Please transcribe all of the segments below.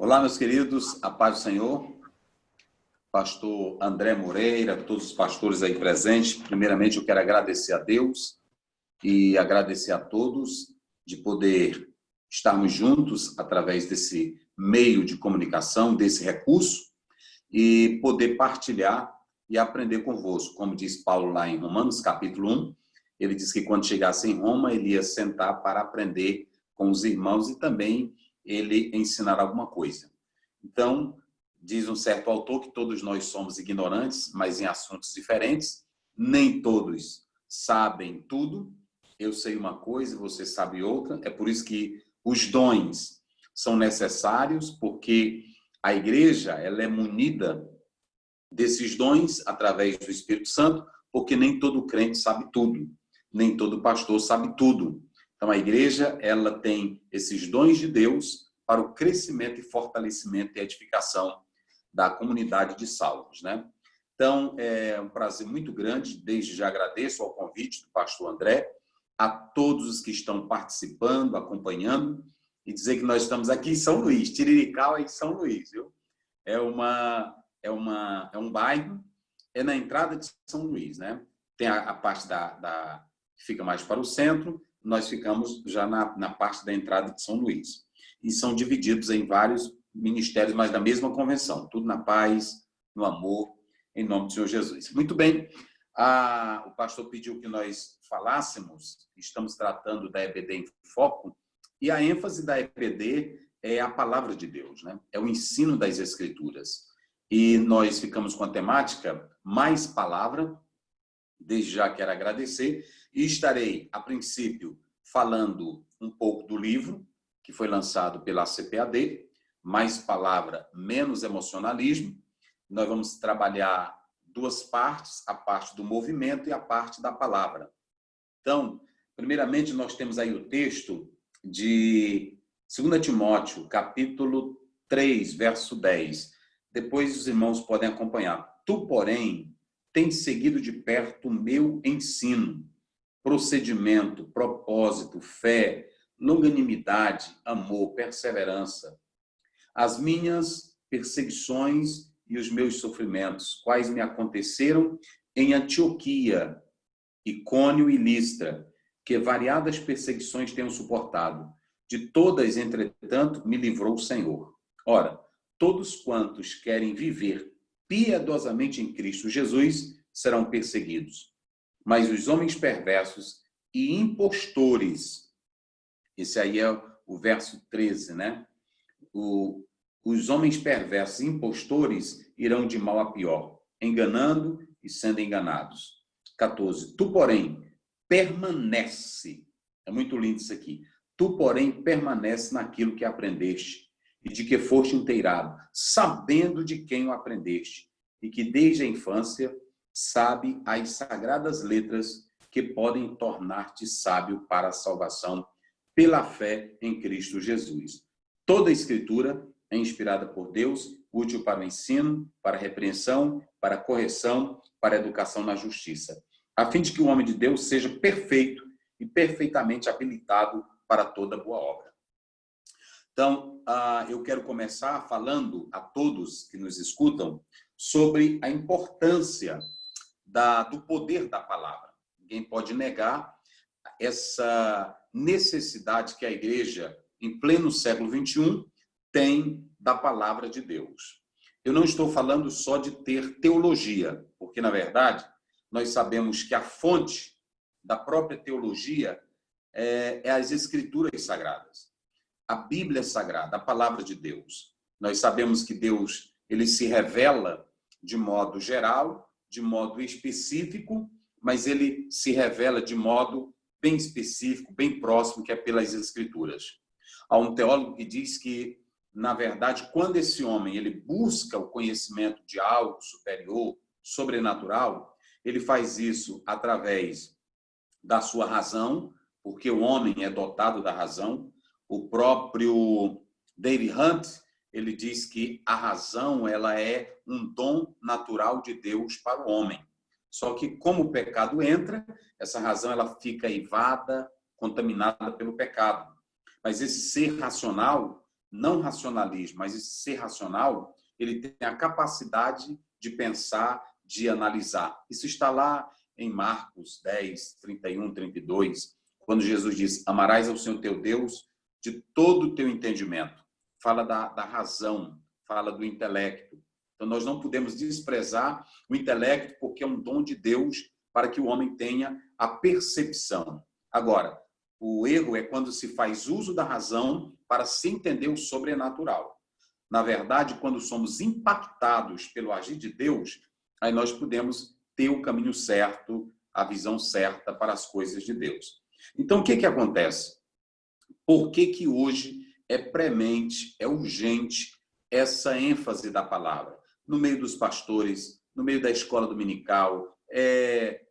Olá, meus queridos, a paz do Senhor. Pastor André Moreira, todos os pastores aí presentes. Primeiramente, eu quero agradecer a Deus e agradecer a todos de poder estarmos juntos através desse meio de comunicação, desse recurso, e poder partilhar e aprender convosco. Como diz Paulo lá em Romanos, capítulo 1, ele diz que quando chegasse em Roma, ele ia sentar para aprender com os irmãos e também ele ensinar alguma coisa. Então, diz um certo autor que todos nós somos ignorantes, mas em assuntos diferentes. Nem todos sabem tudo. Eu sei uma coisa, você sabe outra. É por isso que os dons são necessários, porque a igreja ela é munida desses dons através do Espírito Santo, porque nem todo crente sabe tudo, nem todo pastor sabe tudo. Então, a igreja ela tem esses dons de Deus para o crescimento e fortalecimento e edificação da comunidade de salvos, né? Então, é um prazer muito grande, desde já agradeço ao convite do pastor André, a todos os que estão participando, acompanhando, e dizer que nós estamos aqui em São Luís, Tiriricau é em São Luís, viu? É um bairro, é na entrada de São Luís, né? Tem a parte que fica mais para o centro, nós ficamos já na parte da entrada de São Luís. E são divididos em vários ministérios, mas da mesma convenção. Tudo na paz, no amor, em nome do Senhor Jesus. Muito bem. O pastor pediu que nós falássemos, estamos tratando da EBD em Foco, e a ênfase da EBD é a palavra de Deus, né? É o ensino das Escrituras. E nós ficamos com a temática Mais Palavra. Desde já quero agradecer e estarei, a princípio, falando um pouco do livro que foi lançado pela CPAD, Mais Palavra, Menos Emocionalismo. Nós vamos trabalhar duas partes, a parte do movimento e a parte da palavra. Então, primeiramente, nós temos aí o texto de 2 Timóteo, capítulo 3, verso 10. Depois os irmãos podem acompanhar. Tu, porém, tens seguido de perto o meu ensino, procedimento, propósito, fé, longanimidade, amor, perseverança, as minhas perseguições e os meus sofrimentos, quais me aconteceram em Antioquia, Icônio e Listra, que variadas perseguições tenho suportado. De todas, entretanto, me livrou o Senhor. Ora, todos quantos querem viver piedosamente em Cristo Jesus serão perseguidos. Mas os homens perversos e impostores, esse aí é o verso 13, né? Os homens perversos e impostores irão de mal a pior, enganando e sendo enganados. 14. Tu, porém, permanece. É muito lindo isso aqui. Tu, porém, permanece naquilo que aprendeste e de que foste inteirado, sabendo de quem o aprendeste, e que desde a infância sabe as sagradas letras que podem tornar-te sábio para a salvação pela fé em Cristo Jesus. Toda a Escritura é inspirada por Deus, útil para o ensino, para a repreensão, para a correção, para a educação na justiça, a fim de que o homem de Deus seja perfeito e perfeitamente habilitado para toda boa obra. Então, eu quero começar falando a todos que nos escutam sobre a importância do poder da palavra. Ninguém pode negar essa necessidade que a igreja, em pleno século XXI, tem da palavra de Deus. Eu não estou falando só de ter teologia, porque, na verdade, nós sabemos que a fonte da própria teologia é as Escrituras Sagradas. A Bíblia é sagrada, a palavra de Deus. Nós sabemos que Deus ele se revela de modo geral, de modo específico, mas ele se revela de modo bem específico, bem próximo, que é pelas Escrituras. Há um teólogo que diz que, na verdade, quando esse homem ele busca o conhecimento de algo superior, sobrenatural, ele faz isso através da sua razão, porque o homem é dotado da razão. O próprio David Hunt, ele diz que a razão ela é um dom natural de Deus para o homem. Só que como o pecado entra, essa razão ela fica eivada, contaminada pelo pecado. Mas esse ser racional não racionalismo, mas ser racional, ele tem a capacidade de pensar, de analisar. Isso está lá em Marcos 10, 31, 32, quando Jesus diz: amarás ao Senhor teu Deus de todo o teu entendimento. Fala da razão, fala do intelecto. Então, nós não podemos desprezar o intelecto, porque é um dom de Deus para que o homem tenha a percepção. Agora, o erro é quando se faz uso da razão para se entender o sobrenatural. Na verdade, quando somos impactados pelo agir de Deus, aí nós podemos ter o caminho certo, a visão certa para as coisas de Deus. Então, o que acontece? Por que hoje é premente, é urgente essa ênfase da palavra? No meio dos pastores, no meio da escola dominical,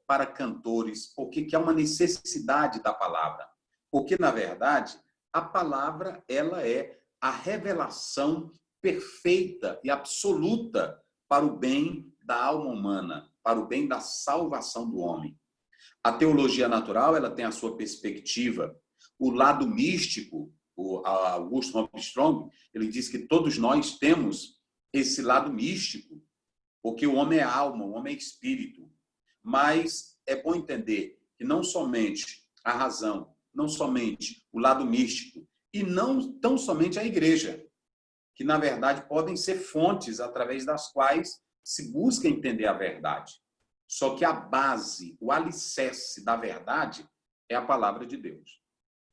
para cantores, porque há uma necessidade da palavra. Porque, na verdade, a palavra ela é a revelação perfeita e absoluta para o bem da alma humana, para o bem da salvação do homem. A teologia natural ela tem a sua perspectiva. O lado místico, o Augusto Armstrong, ele diz que todos nós temos esse lado místico, porque o homem é alma, o homem é espírito. Mas é bom entender que não somente a razão, não somente o lado místico, e não tão somente a igreja, que na verdade podem ser fontes através das quais se busca entender a verdade. Só que a base, o alicerce da verdade é a palavra de Deus.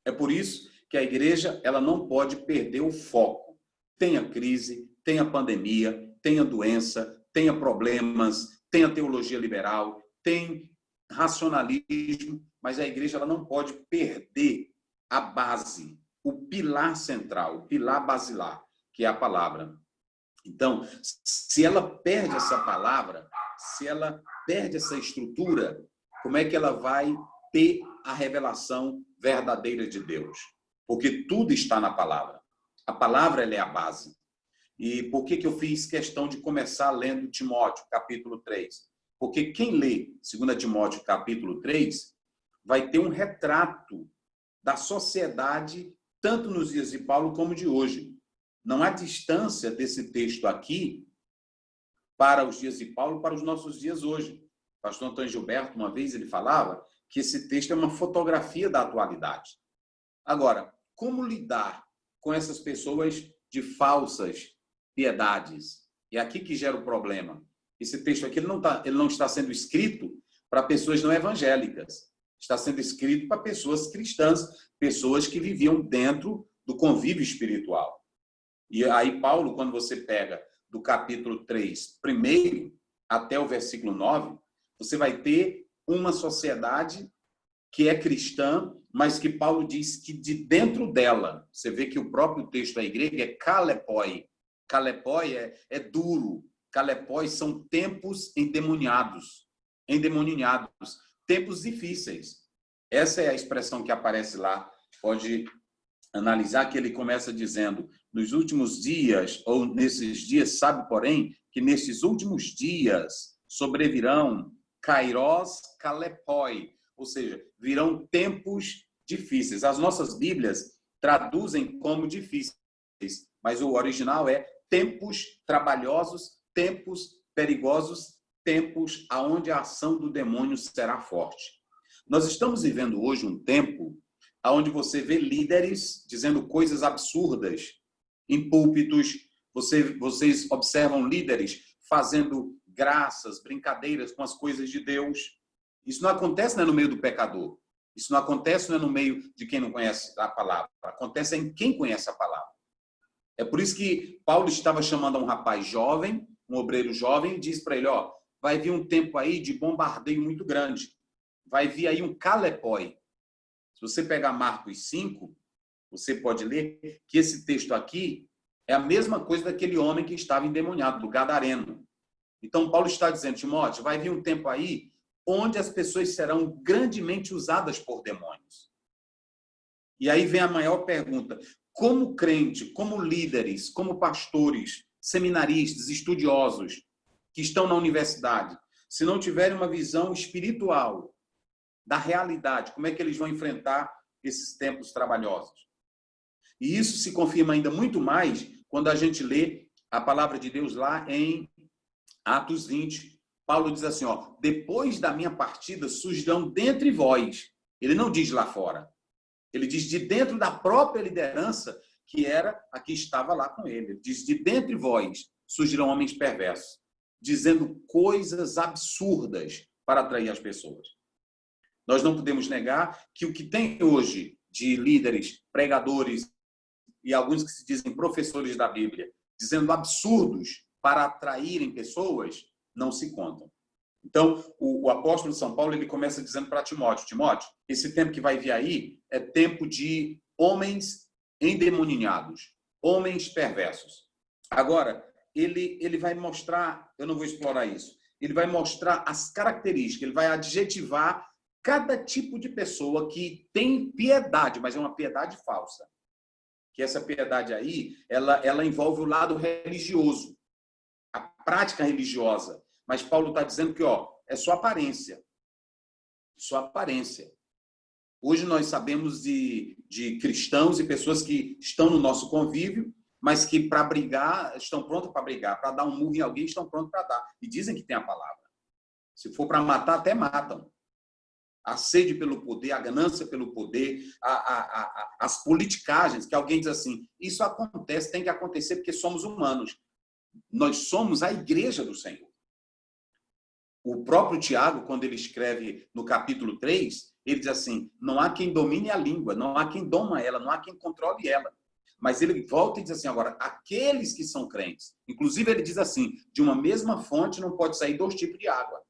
É por isso que a igreja ela não pode perder o foco. Tenha crise, tenha pandemia, tenha doença, tenha problemas, tenha teologia liberal, tem racionalismo, mas a igreja ela não pode perder a base, o pilar central, o pilar basilar, que é a palavra. Então, se ela perde essa palavra, se ela perde essa estrutura, como é que ela vai ter a revelação verdadeira de Deus? Porque tudo está na palavra. A palavra ela é a base. E por que eu fiz questão de começar lendo Timóteo, capítulo 3? Porque quem lê 2 Timóteo, capítulo 3, vai ter um retrato da sociedade, tanto nos dias de Paulo como de hoje. Não há distância desse texto aqui para os dias de Paulo, para os nossos dias hoje. O pastor Antônio Gilberto, uma vez, ele falava que esse texto é uma fotografia da atualidade. Agora, como lidar com essas pessoas de falsas piedades? É aqui que gera o problema. Esse texto aqui ele não está sendo escrito para pessoas não evangélicas. Está sendo escrito para pessoas cristãs, pessoas que viviam dentro do convívio espiritual. E aí, Paulo, quando você pega do capítulo 3, primeiro até o versículo 9, você vai ter uma sociedade que é cristã, mas que Paulo diz que de dentro dela, você vê que o próprio texto aí grego é kalepoi. Kalepoi é duro. Kalepoi são tempos endemoniados, tempos difíceis. Essa é a expressão que aparece lá. Pode analisar que ele começa dizendo: nos últimos dias, ou nesses dias, sabe, porém, que nesses últimos dias sobrevirão kairos kalepoi, ou seja, virão tempos difíceis. As nossas Bíblias traduzem como difíceis, mas o original é tempos trabalhosos, tempos perigosos, tempos aonde a ação do demônio será forte. Nós estamos vivendo hoje um tempo onde você vê líderes dizendo coisas absurdas em púlpitos, vocês observam líderes fazendo graças, brincadeiras com as coisas de Deus. Isso não acontece no meio do pecador. Isso não acontece no meio de quem não conhece a palavra. Acontece em quem conhece a palavra. É por isso que Paulo estava chamando a um rapaz jovem, um obreiro jovem, e diz para ele: vai vir um tempo aí de bombardeio muito grande. Vai vir aí um kalepoi. Se você pegar Marcos 5, você pode ler que esse texto aqui é a mesma coisa daquele homem que estava endemoniado, do gadareno. Então, Paulo está dizendo: Timóteo, vai vir um tempo aí onde as pessoas serão grandemente usadas por demônios. E aí vem a maior pergunta: como crente, como líderes, como pastores, seminaristas, estudiosos que estão na universidade, se não tiverem uma visão espiritual da realidade, como é que eles vão enfrentar esses tempos trabalhosos? E isso se confirma ainda muito mais quando a gente lê a palavra de Deus lá em Atos 20. Paulo diz assim, ó, depois da minha partida surgirão dentre vós. Ele não diz lá fora. Ele diz de dentro da própria liderança, que era a que estava lá com ele. Ele diz de dentre vós surgirão homens perversos, dizendo coisas absurdas para atrair as pessoas. Nós não podemos negar que o que tem hoje de líderes, pregadores e alguns que se dizem professores da Bíblia, dizendo absurdos para atraírem pessoas, não se contam. Então, o apóstolo São Paulo, ele começa dizendo para Timóteo, Timóteo, esse tempo que vai vir aí é tempo de homens endemoninhados, homens perversos. Agora, ele vai mostrar, eu não vou explorar isso, ele vai mostrar as características, ele vai adjetivar cada tipo de pessoa que tem piedade, mas é uma piedade falsa. Que essa piedade aí, ela envolve o lado religioso, a prática religiosa. Mas Paulo está dizendo que, ó, é só aparência. Só aparência. Hoje nós sabemos de cristãos e pessoas que estão no nosso convívio, mas que para brigar, estão prontos para brigar. Para dar um murro em alguém, estão prontos para dar. E dizem que tem a palavra. Se for para matar, até matam. A sede pelo poder, a ganância pelo poder, as politicagens, que alguém diz assim, isso acontece, tem que acontecer porque somos humanos. Nós somos a igreja do Senhor. O próprio Tiago, quando ele escreve no capítulo 3, ele diz assim, não há quem domine a língua, não há quem doma ela, não há quem controle ela. Mas ele volta e diz assim, agora, aqueles que são crentes, inclusive ele diz assim, de uma mesma fonte não pode sair 2 tipos de água.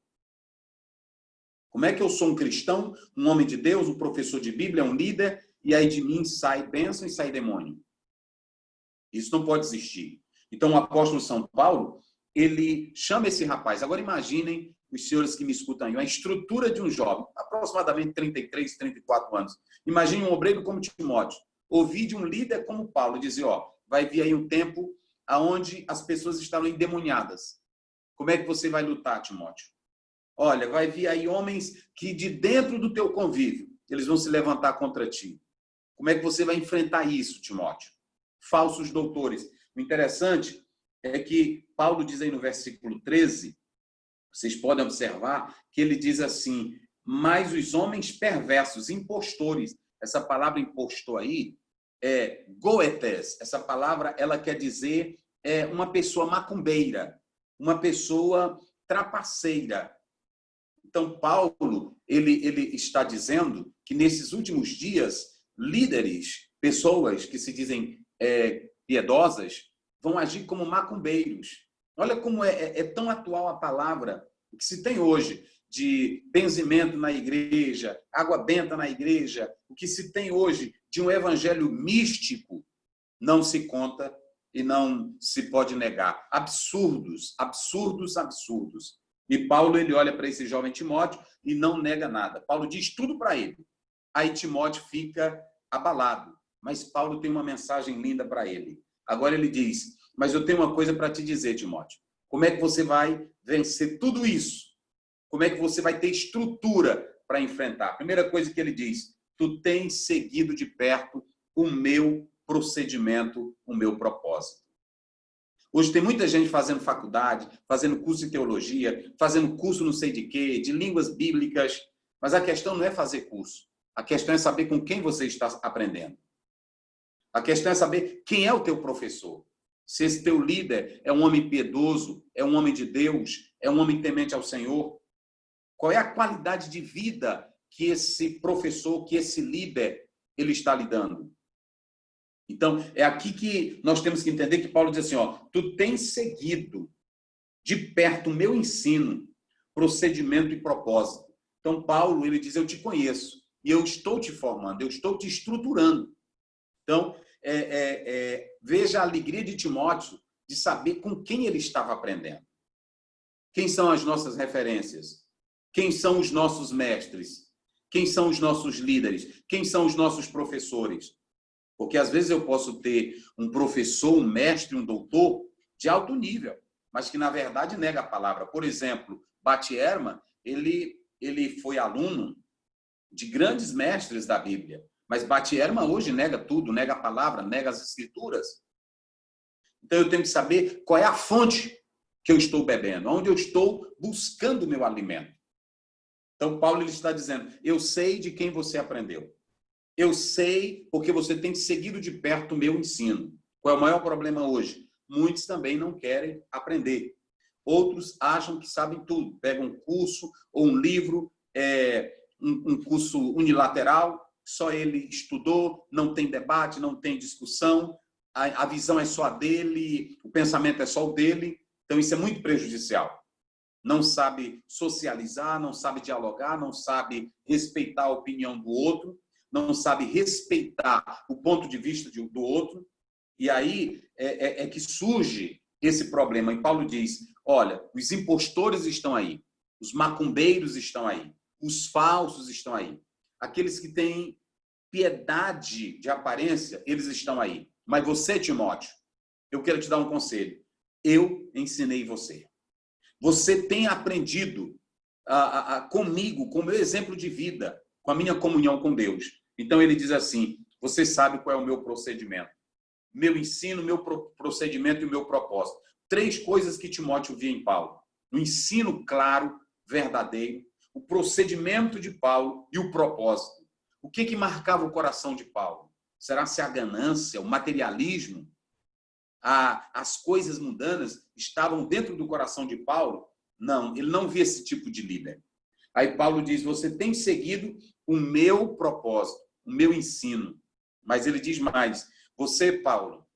Como é que eu sou um cristão, um homem de Deus, um professor de Bíblia, um líder, e aí de mim sai bênção e sai demônio? Isso não pode existir. Então, o apóstolo São Paulo, ele chama esse rapaz. Agora, imaginem, os senhores que me escutam aí, a estrutura de um jovem, aproximadamente 33, 34 anos. Imagine um obreiro como Timóteo. Ouvir de um líder como Paulo, dizer, ó, vai vir aí um tempo onde as pessoas estarão endemoniadas. Como é que você vai lutar, Timóteo? Olha, vai vir aí homens que de dentro do teu convívio, eles vão se levantar contra ti. Como é que você vai enfrentar isso, Timóteo? Falsos doutores. O interessante é que Paulo diz aí no versículo 13, vocês podem observar que ele diz assim, mas os homens perversos, impostores, essa palavra impostor aí é goetes, essa palavra ela quer dizer uma pessoa macumbeira, uma pessoa trapaceira. Então, Paulo, ele está dizendo que nesses últimos dias, líderes, pessoas que se dizem piedosas, vão agir como macumbeiros. Olha como é tão atual a palavra que se tem hoje de benzimento na igreja, água benta na igreja, o que se tem hoje de um evangelho místico, não se conta e não se pode negar. Absurdos, absurdos, absurdos. E Paulo, ele olha para esse jovem Timóteo e não nega nada. Paulo diz tudo para ele. Aí Timóteo fica abalado. Mas Paulo tem uma mensagem linda para ele. Agora ele diz, mas eu tenho uma coisa para te dizer, Timóteo. Como é que você vai vencer tudo isso? Como é que você vai ter estrutura para enfrentar? A primeira coisa que ele diz, tu tens seguido de perto o meu procedimento, o meu propósito. Hoje tem muita gente fazendo faculdade, fazendo curso de teologia, fazendo curso não sei de quê, de línguas bíblicas, mas a questão não é fazer curso. A questão é saber com quem você está aprendendo. A questão é saber quem é o teu professor. Se esse teu líder é um homem piedoso, é um homem de Deus, é um homem temente ao Senhor. Qual é a qualidade de vida que esse professor, que esse líder, ele está lhe dando? Então, é aqui que nós temos que entender que Paulo diz assim, ó, tu tens seguido de perto o meu ensino, procedimento e propósito. Então, Paulo, ele diz, eu te conheço e eu estou te formando, eu estou te estruturando. Então, veja a alegria de Timóteo de saber com quem ele estava aprendendo. Quem são as nossas referências? Quem são os nossos mestres? Quem são os nossos líderes? Quem são os nossos professores? Porque às vezes eu posso ter um professor, um mestre, um doutor de alto nível, mas que na verdade nega a palavra. Por exemplo, Bart Ehrman, ele foi aluno de grandes mestres da Bíblia, Mas Bat-Herma hoje nega tudo, nega a palavra, nega as escrituras. Então eu tenho que saber qual é a fonte que eu estou bebendo, onde eu estou buscando o meu alimento. Então Paulo ele está dizendo, eu sei de quem você aprendeu. Eu sei porque você tem seguido de perto o meu ensino. Qual é o maior problema hoje? Muitos também não querem aprender. Outros acham que sabem tudo. Pegam um curso ou um livro, um curso unilateral, só ele estudou, não tem debate, não tem discussão, a visão é só a dele, o pensamento é só o dele. Então isso é muito prejudicial. Não sabe socializar, não sabe dialogar, não sabe respeitar a opinião do outro, não sabe respeitar o ponto de vista do outro. E aí é que surge esse problema. E Paulo diz, olha, os impostores estão aí, os macumbeiros estão aí, os falsos estão aí. Aqueles que têm piedade de aparência, eles estão aí. Mas você, Timóteo, eu quero te dar um conselho. Eu ensinei você. Você tem aprendido comigo, com o meu exemplo de vida, com a minha comunhão com Deus. Então ele diz assim, você sabe qual é o meu procedimento. Meu ensino, meu procedimento e o meu propósito. 3 coisas que Timóteo via em Paulo. O ensino claro, verdadeiro, o procedimento de Paulo e o propósito. O que marcava o coração de Paulo? Será se a ganância, o materialismo, as coisas mundanas estavam dentro do coração de Paulo? Não, ele não via esse tipo de líder. Aí Paulo diz, você tem seguido o meu propósito, o meu ensino. Mas ele diz mais, você, Paulo,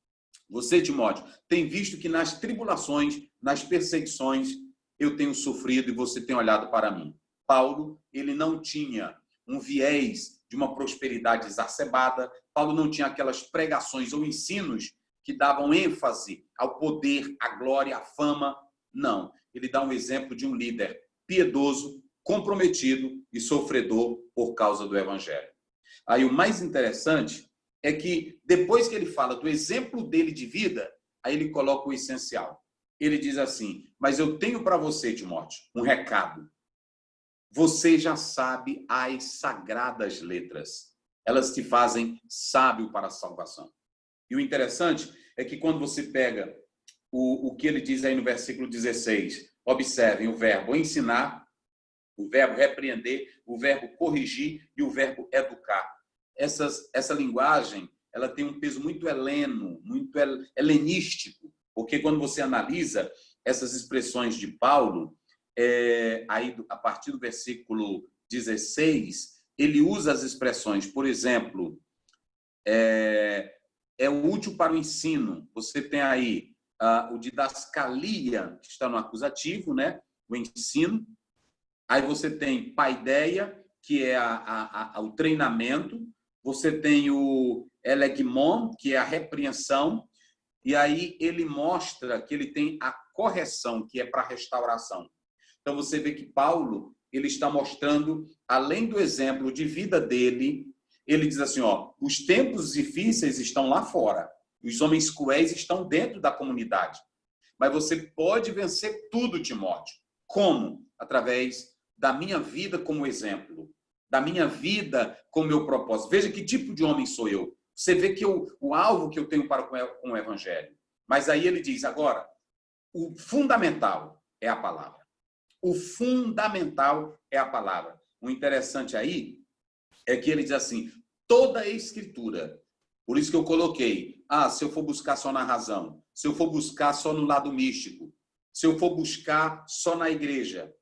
você, Timóteo, tem visto que nas tribulações, nas perseguições, eu tenho sofrido e você tem olhado para mim. Paulo, ele não tinha um viés de uma prosperidade exacerbada. Paulo não tinha aquelas pregações ou ensinos que davam ênfase ao poder, à glória, à fama. Não. Ele dá um exemplo de um líder piedoso, comprometido e sofredor por causa do evangelho. Aí o mais interessante é que depois que ele fala do exemplo dele de vida, aí ele coloca o essencial. Ele diz assim, mas eu tenho para você, Timóteo, um recado. Você já sabe as sagradas letras. Elas te fazem sábio para a salvação. E o interessante é que quando você pega o que ele diz aí no versículo 16, observem o verbo ensinar, o verbo repreender, o verbo corrigir e o verbo educar. Essa linguagem, ela tem um peso muito heleno, muito helenístico, porque quando você analisa essas expressões de Paulo, aí a partir do versículo 16, ele usa as expressões, por exemplo, é útil para o ensino. Você tem aí o didascalia, que está no acusativo, né? O ensino. Aí você tem paideia, que é o treinamento. Você tem o elegmon, que é a repreensão. E aí ele mostra que ele tem a correção, que é para restauração. Então você vê que Paulo, ele está mostrando, além do exemplo de vida dele, ele diz assim, ó, os tempos difíceis estão lá fora. Os homens cruéis estão dentro da comunidade. Mas você pode vencer tudo, Timóteo. Como? Através da minha vida como exemplo. Da minha vida como meu propósito. Veja que tipo de homem sou eu. Você vê que o alvo que eu tenho para com o evangelho. Mas aí ele diz, agora, o fundamental é a palavra. O fundamental é a palavra. O interessante aí é que ele diz assim, toda a escritura, por isso que eu coloquei, se eu for buscar só na razão, se eu for buscar só no lado místico, se eu for buscar só na igreja.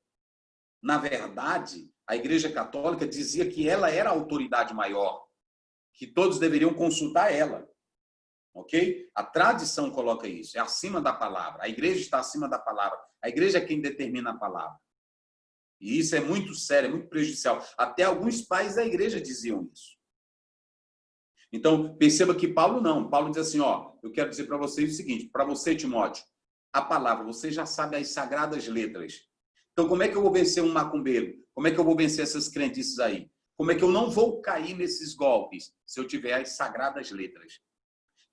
Na verdade, a Igreja Católica dizia que ela era a autoridade maior, que todos deveriam consultar ela. Ok? A tradição coloca isso, é acima da palavra. A igreja está acima da palavra. A igreja é quem determina a palavra. E isso é muito sério, é muito prejudicial. Até alguns pais da igreja diziam isso. Então, perceba que Paulo não. Paulo diz assim, ó, eu quero dizer para vocês o seguinte, para você, Timóteo, a palavra, você já sabe as sagradas letras. Então, como é que eu vou vencer um macumbeiro? Como é que eu vou vencer essas crendices aí? Como é que eu não vou cair nesses golpes se eu tiver as sagradas letras?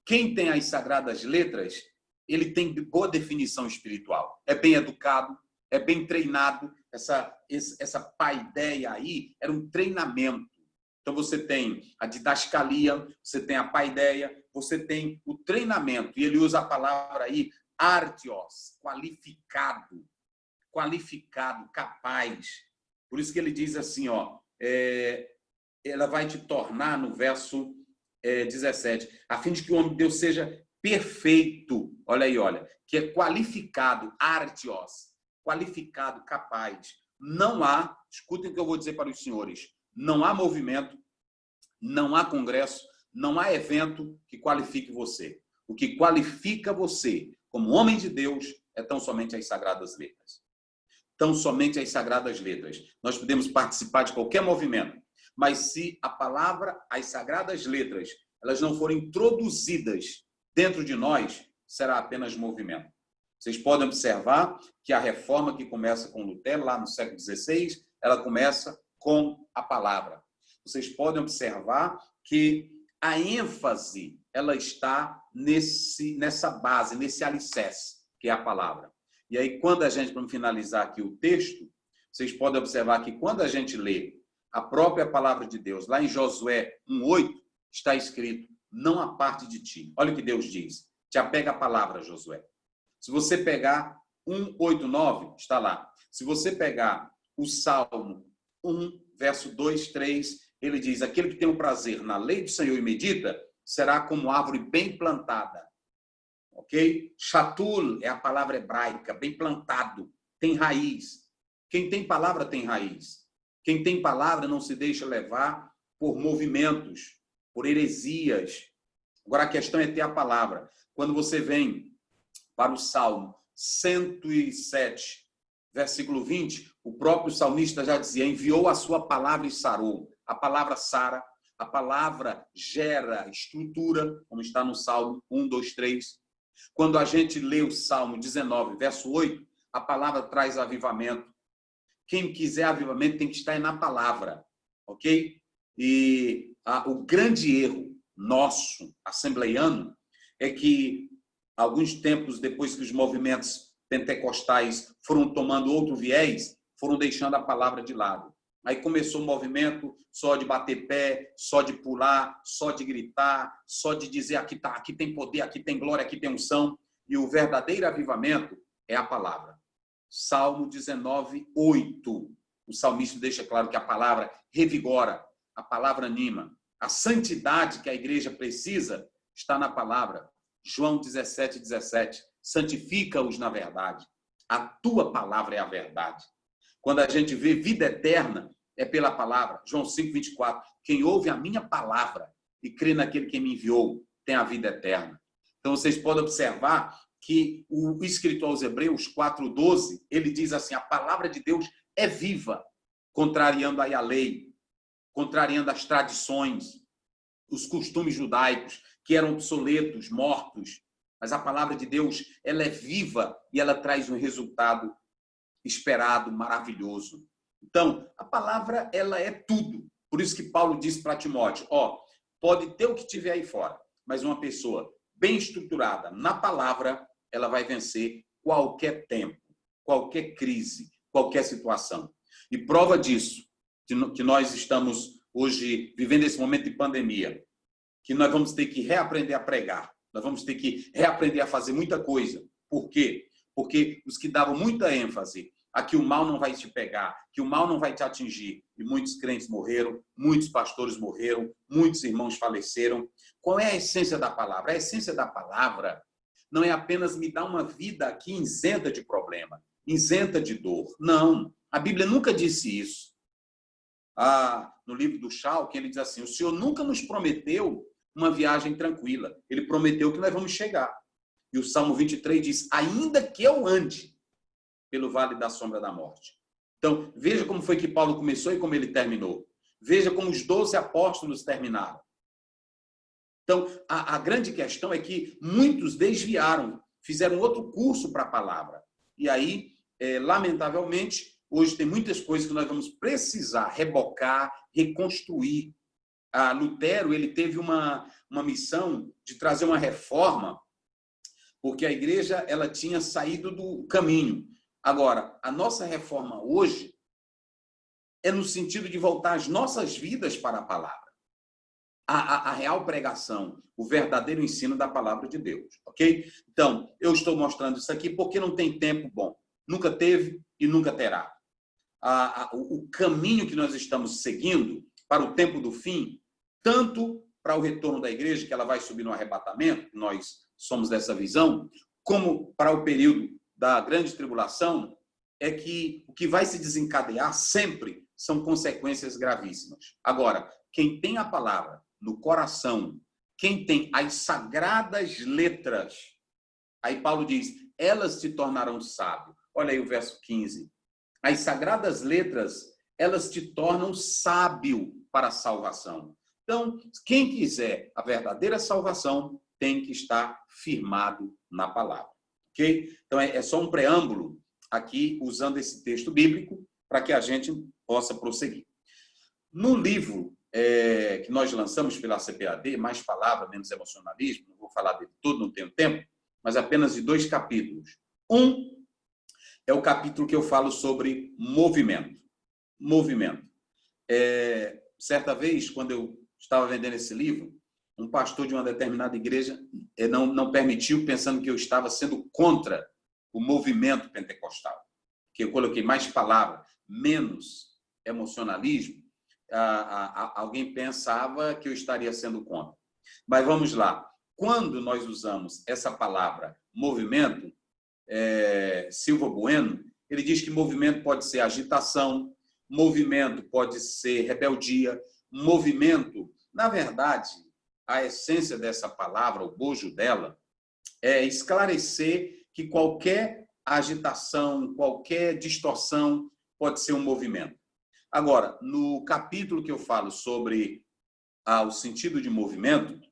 Quem tem as sagradas letras, ele tem boa definição espiritual. É bem educado, é bem treinado. Essa paideia aí era um treinamento. Então, você tem a didascalia, você tem a paideia, você tem o treinamento. E ele usa a palavra aí, artios, qualificado, capaz. Por isso que ele diz assim, ó, ela vai te tornar, no verso 17, a fim de que o homem de Deus seja perfeito. Olha aí, olha, que é qualificado, artios, qualificado, capaz. Não há, escutem o que eu vou dizer para os senhores, não há movimento, não há congresso, não há evento que qualifique você. O que qualifica você como homem de Deus é tão somente as sagradas letras. Tão somente as sagradas letras. Nós podemos participar de qualquer movimento, mas se a palavra, as sagradas letras, elas não forem introduzidas dentro de nós, será apenas movimento. Vocês podem observar que a reforma que começa com Lutero, lá no século XVI, ela começa com a palavra. Vocês podem observar que a ênfase ela está nessa base, nesse alicerce, que é a palavra. E aí, quando a gente, para finalizar aqui o texto, vocês podem observar que quando a gente lê a própria palavra de Deus, lá em Josué 1:8, está escrito, não a parte de ti. Olha o que Deus diz. Te apega à palavra, Josué. Se você pegar 1:8-9, está lá. Se você pegar o Salmo 1, verso 2, 3, ele diz, aquele que tem o prazer na lei do Senhor e medita, será como árvore bem plantada. Ok? Chatul é a palavra hebraica, bem plantado, tem raiz. Quem tem palavra tem raiz. Quem tem palavra não se deixa levar por movimentos, por heresias. Agora a questão é ter a palavra. Quando você vem para o Salmo 107, versículo 20, o próprio salmista já dizia, enviou a sua palavra e sarou. A palavra sara, a palavra gera estrutura, como está no Salmo 1, 2, 3. Quando a gente lê o Salmo 19, verso 8, a palavra traz avivamento. Quem quiser avivamento tem que estar na palavra, ok? E o grande erro nosso, assembleiano, é que alguns tempos depois que os movimentos pentecostais foram tomando outro viés, foram deixando a palavra de lado. Aí começou um movimento só de bater pé, só de pular, só de gritar, só de dizer aqui tá, aqui tem poder, aqui tem glória, aqui tem unção. E o verdadeiro avivamento é a palavra. Salmo 19, 8. O salmista deixa claro que a palavra revigora, a palavra anima. A santidade que a igreja precisa está na palavra. João 17, 17. Santifica-os na verdade. A tua palavra é a verdade. Quando a gente vê vida eterna, é pela palavra. João 5, 24. Quem ouve a minha palavra e crê naquele que me enviou, tem a vida eterna. Então, vocês podem observar que o escritor aos Hebreus 4:12, ele diz assim, a palavra de Deus é viva, contrariando aí a lei, contrariando as tradições, os costumes judaicos, que eram obsoletos, mortos. Mas a palavra de Deus, ela é viva e ela traz um resultado esperado, maravilhoso. Então, a palavra, ela é tudo. Por isso que Paulo disse para Timóteo, pode ter o que tiver aí fora, mas uma pessoa bem estruturada na palavra, ela vai vencer qualquer tempo, qualquer crise, qualquer situação. E prova disso, que nós estamos hoje vivendo esse momento de pandemia, que nós vamos ter que reaprender a pregar, nós vamos ter que reaprender a fazer muita coisa. Por quê? Porque os que davam muita ênfase a que o mal não vai te pegar, que o mal não vai te atingir, e muitos crentes morreram, muitos pastores morreram, muitos irmãos faleceram. Qual é a essência da palavra? A essência da palavra não é apenas me dar uma vida aqui isenta de problema, isenta de dor. Não, a Bíblia nunca disse isso. No livro do Schalke, ele diz assim, o Senhor nunca nos prometeu uma viagem tranquila. Ele prometeu que nós vamos chegar. E o Salmo 23 diz, ainda que eu ande pelo vale da sombra da morte. Então, veja como foi que Paulo começou e como ele terminou. Veja como os 12 apóstolos terminaram. Então, a grande questão é que muitos desviaram, fizeram outro curso para a palavra. E aí, lamentavelmente, hoje tem muitas coisas que nós vamos precisar rebocar, reconstruir. Lutero, ele teve uma missão de trazer uma reforma, porque a igreja ela tinha saído do caminho. Agora, a nossa reforma hoje, é no sentido de voltar as nossas vidas para a palavra. A real pregação, o verdadeiro ensino da palavra de Deus, ok? Então, eu estou mostrando isso aqui porque não tem tempo bom. Nunca teve e nunca terá. O caminho que nós estamos seguindo para o tempo do fim, tanto para o retorno da igreja, que ela vai subir no arrebatamento, nós somos dessa visão, como para o período da grande tribulação, é que o que vai se desencadear sempre são consequências gravíssimas. Agora, quem tem a palavra no coração, quem tem as sagradas letras, aí Paulo diz, elas te tornarão sábio. Olha aí o verso 15. As sagradas letras, elas te tornam sábio para a salvação. Então, quem quiser a verdadeira salvação, tem que estar firmado na palavra. Ok? Então, é só um preâmbulo aqui, usando esse texto bíblico, para que a gente possa prosseguir. No livro que nós lançamos pela CPAD, Mais Palavra, Menos Emocionalismo, não vou falar dele todo, não tenho tempo, mas apenas de 2 capítulos. Um é o capítulo que eu falo sobre movimento. Movimento. Certa vez, quando eu estava vendendo esse livro, um pastor de uma determinada igreja não permitiu, pensando que eu estava sendo contra o movimento pentecostal. Que eu coloquei mais palavra, menos emocionalismo. Alguém pensava que eu estaria sendo contra. Mas vamos lá. Quando nós usamos essa palavra movimento, Silva Bueno, ele diz que movimento pode ser agitação, movimento pode ser rebeldia, movimento, na verdade, a essência dessa palavra, o bojo dela, é esclarecer que qualquer agitação, qualquer distorção pode ser um movimento. Agora, no capítulo que eu falo sobre o sentido de movimento,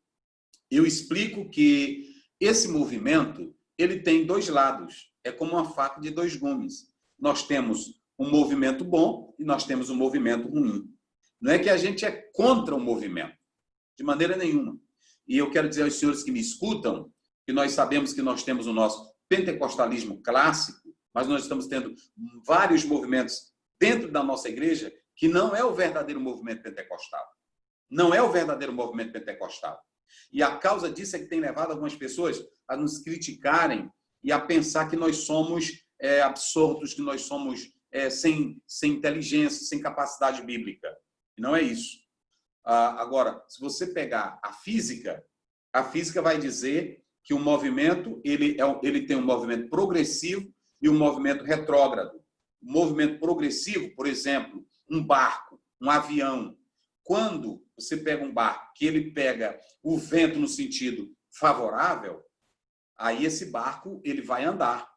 eu explico que esse movimento ele tem 2 lados. É como uma faca de 2 gumes. Nós temos um movimento bom e nós temos um movimento ruim. Não é que a gente é contra o movimento, de maneira nenhuma. E eu quero dizer aos senhores que me escutam que nós sabemos que nós temos o nosso pentecostalismo clássico, mas nós estamos tendo vários movimentos dentro da nossa igreja que não é o verdadeiro movimento pentecostal. Não é o verdadeiro movimento pentecostal. E a causa disso é que tem levado algumas pessoas a nos criticarem e a pensar que nós somos absurdos, que nós somos sem inteligência, sem capacidade bíblica. E não é isso. Agora, se você pegar a física vai dizer que o movimento ele tem um movimento progressivo e um movimento retrógrado. O movimento progressivo, por exemplo, um barco, um avião. Quando você pega um barco que ele pega o vento no sentido favorável, aí esse barco ele vai andar.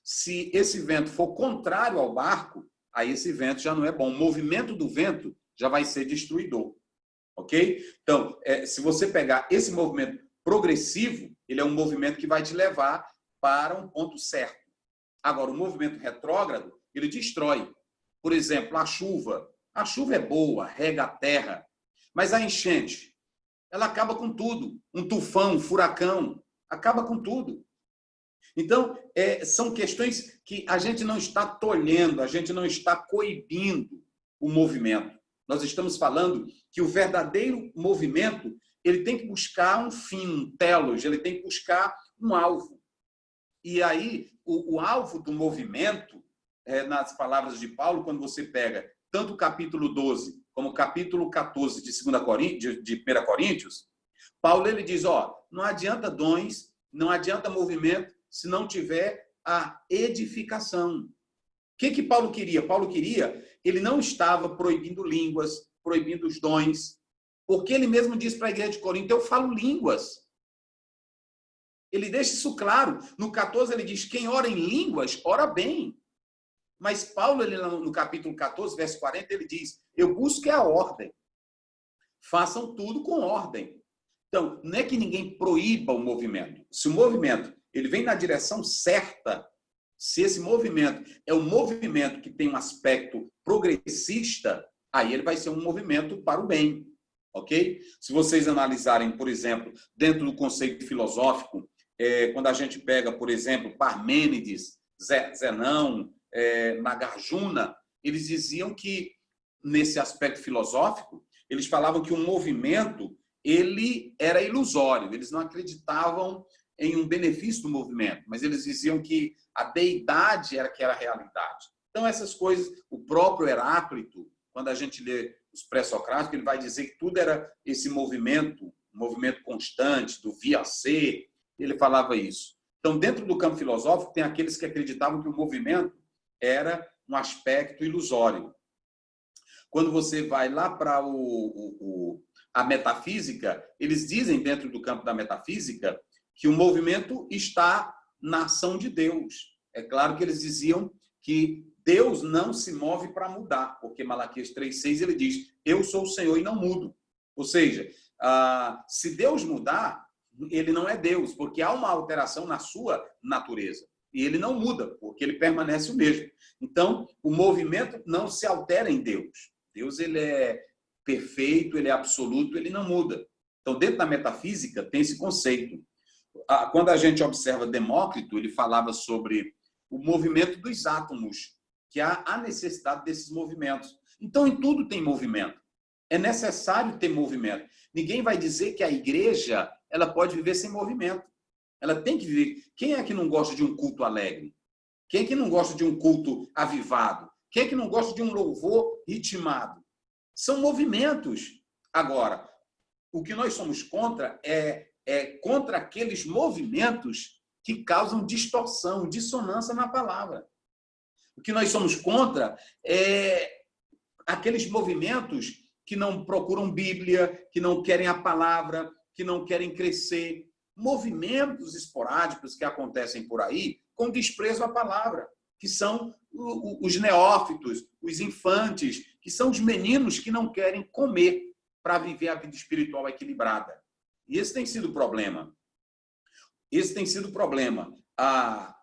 Se esse vento for contrário ao barco, aí esse vento já não é bom. O movimento do vento já vai ser destruidor. Ok? Então, se você pegar esse movimento progressivo, ele é um movimento que vai te levar para um ponto certo. Agora, o movimento retrógrado, ele destrói. Por exemplo, a chuva. A chuva é boa, rega a terra, mas a enchente, ela acaba com tudo. Um tufão, um furacão, acaba com tudo. Então, são questões que a gente não está tolhendo, a gente não está coibindo o movimento. Nós estamos falando que o verdadeiro movimento ele tem que buscar um fim, um telos, ele tem que buscar um alvo. E aí, o alvo do movimento, nas palavras de Paulo, quando você pega tanto o capítulo 12 como o capítulo 14 de 1 Coríntios, Paulo ele diz, não adianta dons, não adianta movimento, se não tiver a edificação. O que Paulo queria? Paulo queria, ele não estava proibindo línguas, proibindo os dons, porque ele mesmo diz para a igreja de Corinto, eu falo línguas. Ele deixa isso claro. No 14 ele diz, quem ora em línguas, ora bem. Mas Paulo, ele, no capítulo 14, verso 40, ele diz, eu busco a ordem. Façam tudo com ordem. Então, não é que ninguém proíba o movimento. Se o movimento ele vem na direção certa, se esse movimento é um movimento que tem um aspecto progressista, aí ele vai ser um movimento para o bem. Ok? Se vocês analisarem, por exemplo, dentro do conceito filosófico, quando a gente pega, por exemplo, Parmênides, Zenão, Nagarjuna, eles diziam que nesse aspecto filosófico, eles falavam que o movimento ele era ilusório, eles não acreditavam em um benefício do movimento, mas eles diziam que a deidade era que era a realidade. Então, essas coisas, o próprio Heráclito, quando a gente lê os pré-socráticos, ele vai dizer que tudo era esse movimento, um movimento constante, do via ser, ele falava isso. Então, dentro do campo filosófico, tem aqueles que acreditavam que o movimento era um aspecto ilusório. Quando você vai lá para a metafísica, eles dizem dentro do campo da metafísica que o movimento está na ação de Deus. É claro que eles diziam que Deus não se move para mudar, porque Malaquias 3,6 ele diz, eu sou o Senhor e não mudo. Ou seja, se Deus mudar, ele não é Deus, porque há uma alteração na sua natureza. E ele não muda, porque ele permanece o mesmo. Então, o movimento não se altera em Deus. Deus ele é perfeito, ele é absoluto, ele não muda. Então, dentro da metafísica, tem esse conceito. Quando a gente observa Demócrito, ele falava sobre o movimento dos átomos, que há a necessidade desses movimentos. Então, em tudo tem movimento. É necessário ter movimento. Ninguém vai dizer que a igreja ela pode viver sem movimento. Ela tem que viver. Quem é que não gosta de um culto alegre? Quem é que não gosta de um culto avivado? Quem é que não gosta de um louvor ritmado? São movimentos. Agora, o que nós somos contra é contra aqueles movimentos que causam distorção, dissonância na palavra. O que nós somos contra é aqueles movimentos que não procuram Bíblia, que não querem a palavra, que não querem crescer. Movimentos esporádicos que acontecem por aí com desprezo à palavra, que são os neófitos, os infantes, que são os meninos que não querem comer para viver a vida espiritual equilibrada. E esse tem sido o problema. Esse tem sido o problema.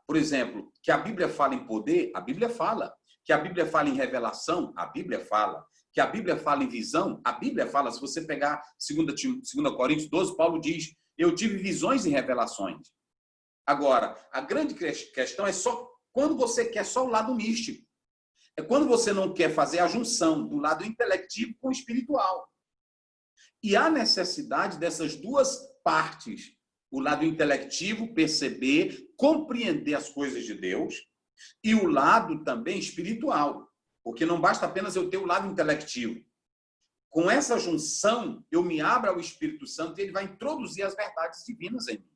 Por exemplo, que a Bíblia fala em poder, a Bíblia fala. Que a Bíblia fala em revelação, a Bíblia fala. Que a Bíblia fala em visão, a Bíblia fala. Se você pegar 2 Coríntios 12, Paulo diz, eu tive visões e revelações. Agora, a grande questão é só quando você quer só o lado místico. É quando você não quer fazer a junção do lado intelectivo com o espiritual. E há necessidade dessas duas partes. O lado intelectivo, perceber, compreender as coisas de Deus, e o lado também espiritual. Porque não basta apenas eu ter o lado intelectivo. Com essa junção, eu me abro ao Espírito Santo e ele vai introduzir as verdades divinas em mim.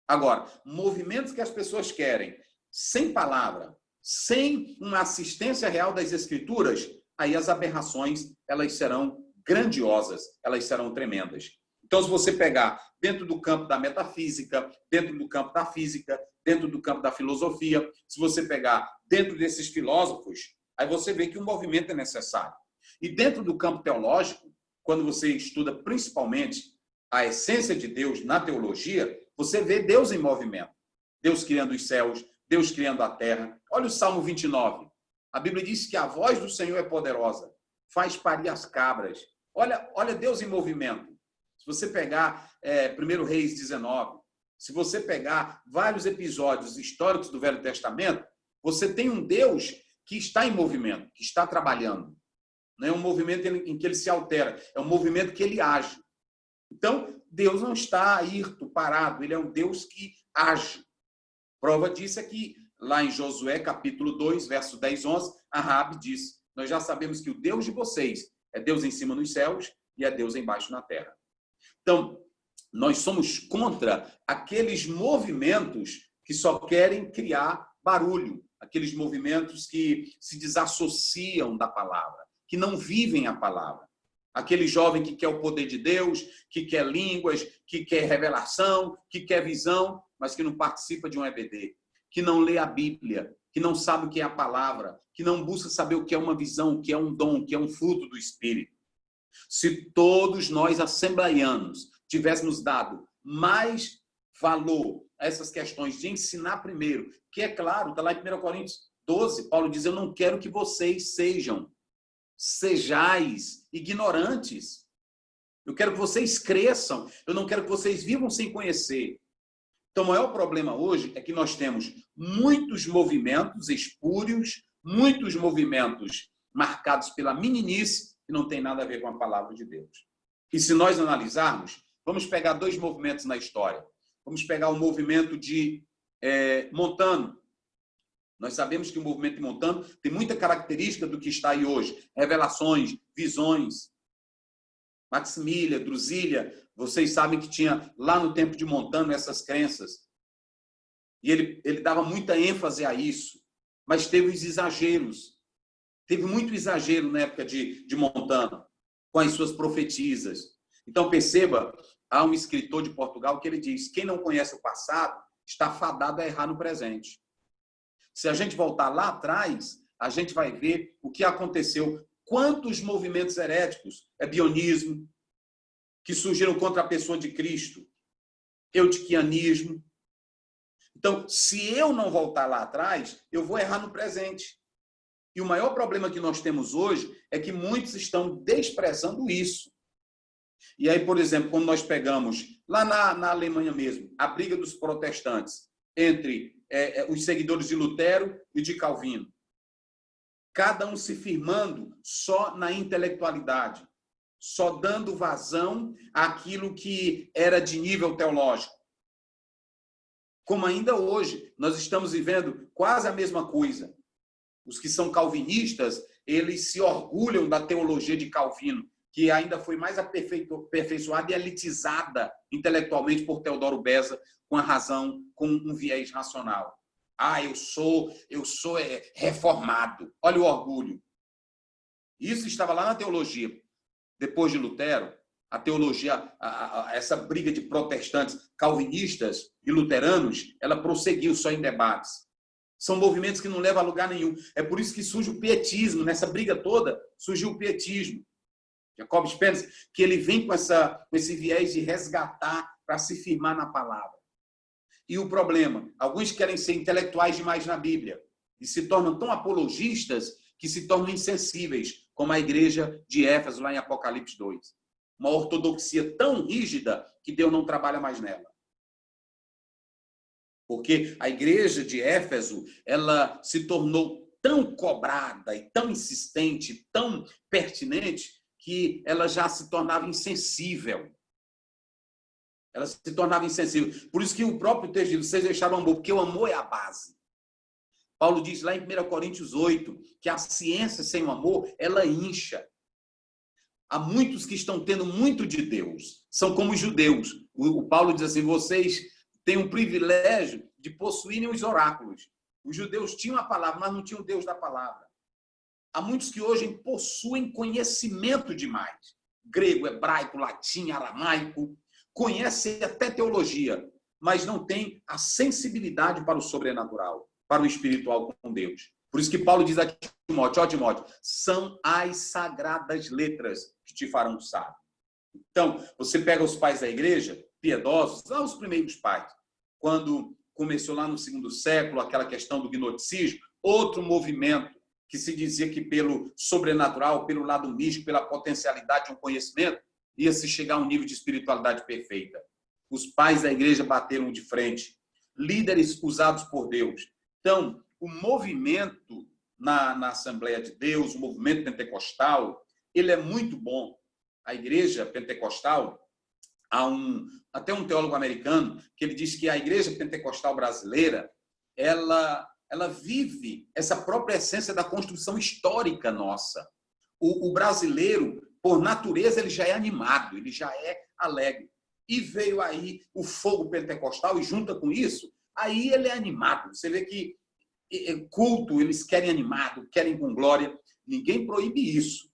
Agora, movimentos que as pessoas querem, sem palavra, sem uma assistência real das Escrituras, aí as aberrações, elas serão grandiosas, elas serão tremendas. Então, se você pegar dentro do campo da metafísica, dentro do campo da física, dentro do campo da filosofia, se você pegar dentro desses filósofos, aí você vê que um movimento é necessário. E dentro do campo teológico, quando você estuda principalmente a essência de Deus na teologia, você vê Deus em movimento. Deus criando os céus, Deus criando a terra. Olha o Salmo 29. A Bíblia diz que a voz do Senhor é poderosa, faz parir as cabras. Olha Deus em movimento. Se você pegar 1 Reis 19, se você pegar vários episódios históricos do Velho Testamento, você tem um Deus que está em movimento, que está trabalhando. Não é um movimento em que ele se altera, é um movimento que ele age. Então, Deus não está hirto, parado, ele é um Deus que age. Prova disso é que lá em Josué, capítulo 2, verso 10, 11, a Raabe diz, nós já sabemos que o Deus de vocês é Deus em cima nos céus e é Deus embaixo na terra. Então, nós somos contra aqueles movimentos que só querem criar barulho, aqueles movimentos que se desassociam da palavra, que não vivem a palavra. Aquele jovem que quer o poder de Deus, que quer línguas, que quer revelação, que quer visão, mas que não participa de um EBD, que não lê a Bíblia, que não sabe o que é a palavra, que não busca saber o que é uma visão, o que é um dom, o que é um fruto do Espírito. Se todos nós, assembleianos, tivéssemos dado mais valor a essas questões de ensinar primeiro, que é claro, está lá em 1 Coríntios 12, Paulo diz, eu não quero que vocês sejais ignorantes. Eu quero que vocês cresçam, eu não quero que vocês vivam sem conhecer. Então, o maior problema hoje é que nós temos muitos movimentos espúrios, muitos movimentos marcados pela meninice e não tem nada a ver com a palavra de Deus. E se nós analisarmos, vamos pegar dois movimentos na história. Vamos pegar o movimento de Montano. Nós sabemos que o movimento de Montano tem muita característica do que está aí hoje. Revelações, visões. Maximília, Drusília, vocês sabem que tinha lá no tempo de Montano essas crenças. E ele dava muita ênfase a isso. Mas teve os exageros. Teve muito exagero na época de Montano, com as suas profetisas. Então, perceba, há um escritor de Portugal que ele diz: quem não conhece o passado está fadado a errar no presente. Se a gente voltar lá atrás, a gente vai ver o que aconteceu. Quantos movimentos heréticos, bionismo, que surgiram contra a pessoa de Cristo, eutiquianismo. Então, se eu não voltar lá atrás, eu vou errar no presente. E o maior problema que nós temos hoje é que muitos estão desprezando isso. E aí, por exemplo, quando nós pegamos lá na Alemanha mesmo, a briga dos protestantes entre os seguidores de Lutero e de Calvino, cada um se firmando só na intelectualidade, só dando vazão àquilo que era de nível teológico. Como ainda hoje, nós estamos vivendo quase a mesma coisa. Os que são calvinistas, eles se orgulham da teologia de Calvino, que ainda foi mais aperfeiçoada e elitizada intelectualmente por Teodoro Beza, com a razão, com um viés racional. Eu sou reformado. Olha o orgulho. Isso estava lá na teologia. Depois de Lutero, a teologia, essa briga de protestantes, calvinistas e luteranos, ela prosseguiu só em debates. São movimentos que não levam a lugar nenhum. É por isso que surge o pietismo. Nessa briga toda, surgiu o pietismo. Jacob Spencer, que ele vem com esse viés de resgatar para se firmar na palavra. E o problema, alguns querem ser intelectuais demais na Bíblia e se tornam tão apologistas que se tornam insensíveis, como a igreja de Éfeso, lá em Apocalipse 2. Uma ortodoxia tão rígida que Deus não trabalha mais nela. Porque a igreja de Éfeso, ela se tornou tão cobrada e tão insistente, tão pertinente, que ela já se tornava insensível. Ela se tornava insensível. Por isso que o próprio texto diz: vocês deixaram o amor, porque o amor é a base. Paulo diz lá em 1 Coríntios 8, que a ciência sem o amor, ela incha. Há muitos que estão tendo muito de Deus. São como os judeus. O Paulo diz assim: vocês têm o privilégio de possuírem os oráculos. Os judeus tinham a palavra, mas não tinham o Deus da palavra. Há muitos que hoje possuem conhecimento demais. Grego, hebraico, latim, aramaico. Conhecem até teologia, mas não têm a sensibilidade para o sobrenatural, para o espiritual com Deus. Por isso que Paulo diz aqui a Timóteo: Timóteo, são as sagradas letras que te farão sábio. Então, você pega os pais da igreja, piedosos, lá os primeiros pais, quando começou lá no 2º século, aquela questão do gnosticismo, outro movimento que se dizia que pelo sobrenatural, pelo lado místico, pela potencialidade de um conhecimento, ia-se chegar a um nível de espiritualidade perfeita. Os pais da igreja bateram de frente. Líderes usados por Deus. Então, o movimento na Assembleia de Deus, o movimento pentecostal, ele é muito bom. A igreja pentecostal, até um teólogo americano, que ele diz que a igreja pentecostal brasileira, ela vive essa própria essência da construção histórica nossa. O brasileiro, por natureza, ele já é animado, ele já é alegre. E veio aí o fogo pentecostal e junta com isso, aí ele é animado. Você vê que culto, eles querem animado, querem com glória. Ninguém proíbe isso.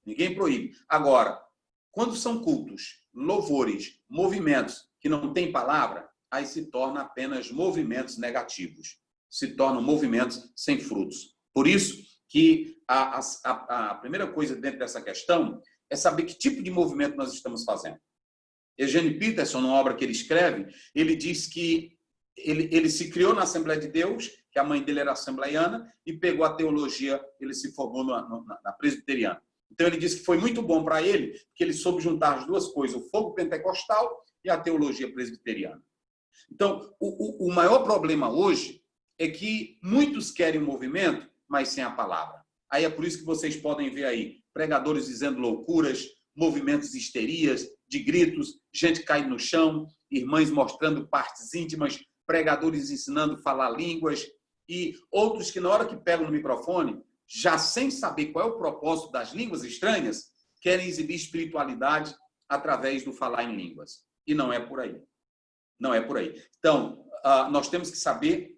Ninguém proíbe. Agora, quando são cultos, louvores, movimentos que não têm palavra, aí se torna apenas movimentos negativos. Se tornam movimentos sem frutos. Por isso que a primeira coisa dentro dessa questão é saber que tipo de movimento nós estamos fazendo. Eugene Peterson, numa obra que ele escreve, ele diz que ele se criou na Assembleia de Deus, que a mãe dele era assembleiana, e pegou a teologia, ele se formou na presbiteriana. Então ele disse que foi muito bom para ele, porque ele soube juntar as duas coisas, o fogo pentecostal e a teologia presbiteriana. Então, o maior problema hoje é que muitos querem o movimento, mas sem a palavra. Aí é por isso que vocês podem ver aí pregadores dizendo loucuras, movimentos de histerias, de gritos, gente caindo no chão, irmãs mostrando partes íntimas, pregadores ensinando a falar línguas e outros que na hora que pegam no microfone, já sem saber qual é o propósito das línguas estranhas, querem exibir espiritualidade através do falar em línguas. E não é por aí. Não é por aí. Então, nós temos que saber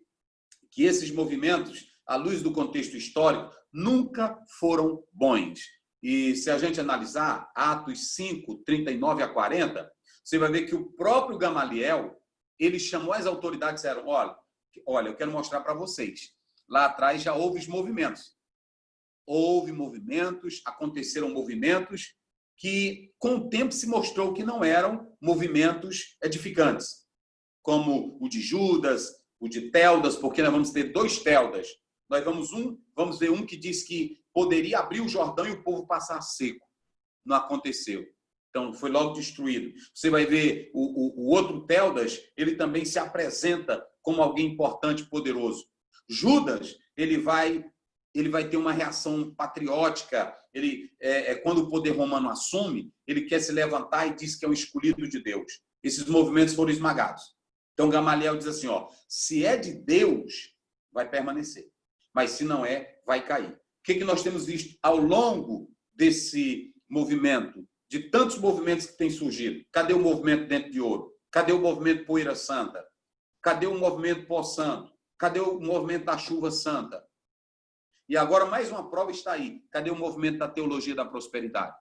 que esses movimentos, à luz do contexto histórico, nunca foram bons. E se a gente analisar Atos 5, 39 a 40, você vai ver que o próprio Gamaliel, ele chamou as autoridades e disseram, olha, eu quero mostrar para vocês. Lá atrás já houve os movimentos. Houve movimentos, aconteceram movimentos que, com o tempo, se mostrou que não eram movimentos edificantes, como o de Judas, o de Teudas, porque nós vamos ter 2 Teudas. Nós vamos ver um que diz que poderia abrir o Jordão e o povo passar seco. Não aconteceu. Então, foi logo destruído. Você vai ver o outro Teudas, ele também se apresenta como alguém importante e poderoso. Judas, ele vai ter uma reação patriótica. Quando o poder romano assume, ele quer se levantar e diz que é o escolhido de Deus. Esses movimentos foram esmagados. Então, Gamaliel diz assim, se é de Deus, vai permanecer. Mas se não é, vai cair. O que nós temos visto ao longo desse movimento, de tantos movimentos que têm surgido? Cadê o movimento Dentro de Ouro? Cadê o movimento Poeira Santa? Cadê o movimento Pó Santo? Cadê o movimento da Chuva Santa? E agora mais uma prova está aí. Cadê o movimento da teologia da prosperidade?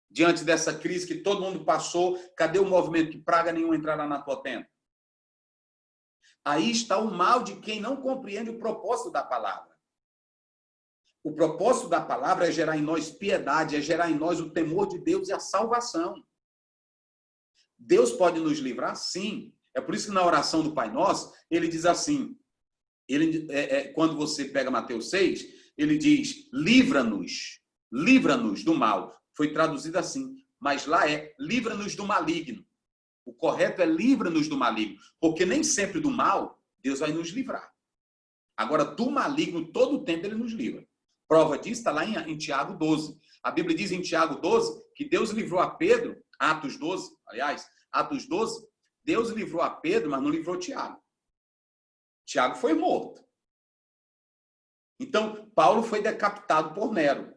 Diante dessa crise que todo mundo passou, cadê o movimento que praga nenhuma entrará na tua tenda? Aí está o mal de quem não compreende o propósito da palavra. O propósito da palavra é gerar em nós piedade, é gerar em nós o temor de Deus e a salvação. Deus pode nos livrar, sim. É por isso que na oração do Pai Nosso, ele diz assim, quando você pega Mateus 6, ele diz, livra-nos do mal. Foi traduzido assim, mas lá livra-nos do maligno. O correto é livra-nos do maligno, porque nem sempre do mal Deus vai nos livrar. Agora, do maligno, todo o tempo ele nos livra. Prova disso está lá em Tiago 12. A Bíblia diz em Tiago 12 que Deus livrou a Pedro, Atos 12, Deus livrou a Pedro, mas não livrou Tiago. Tiago foi morto. Então, Paulo foi decapitado por Nero.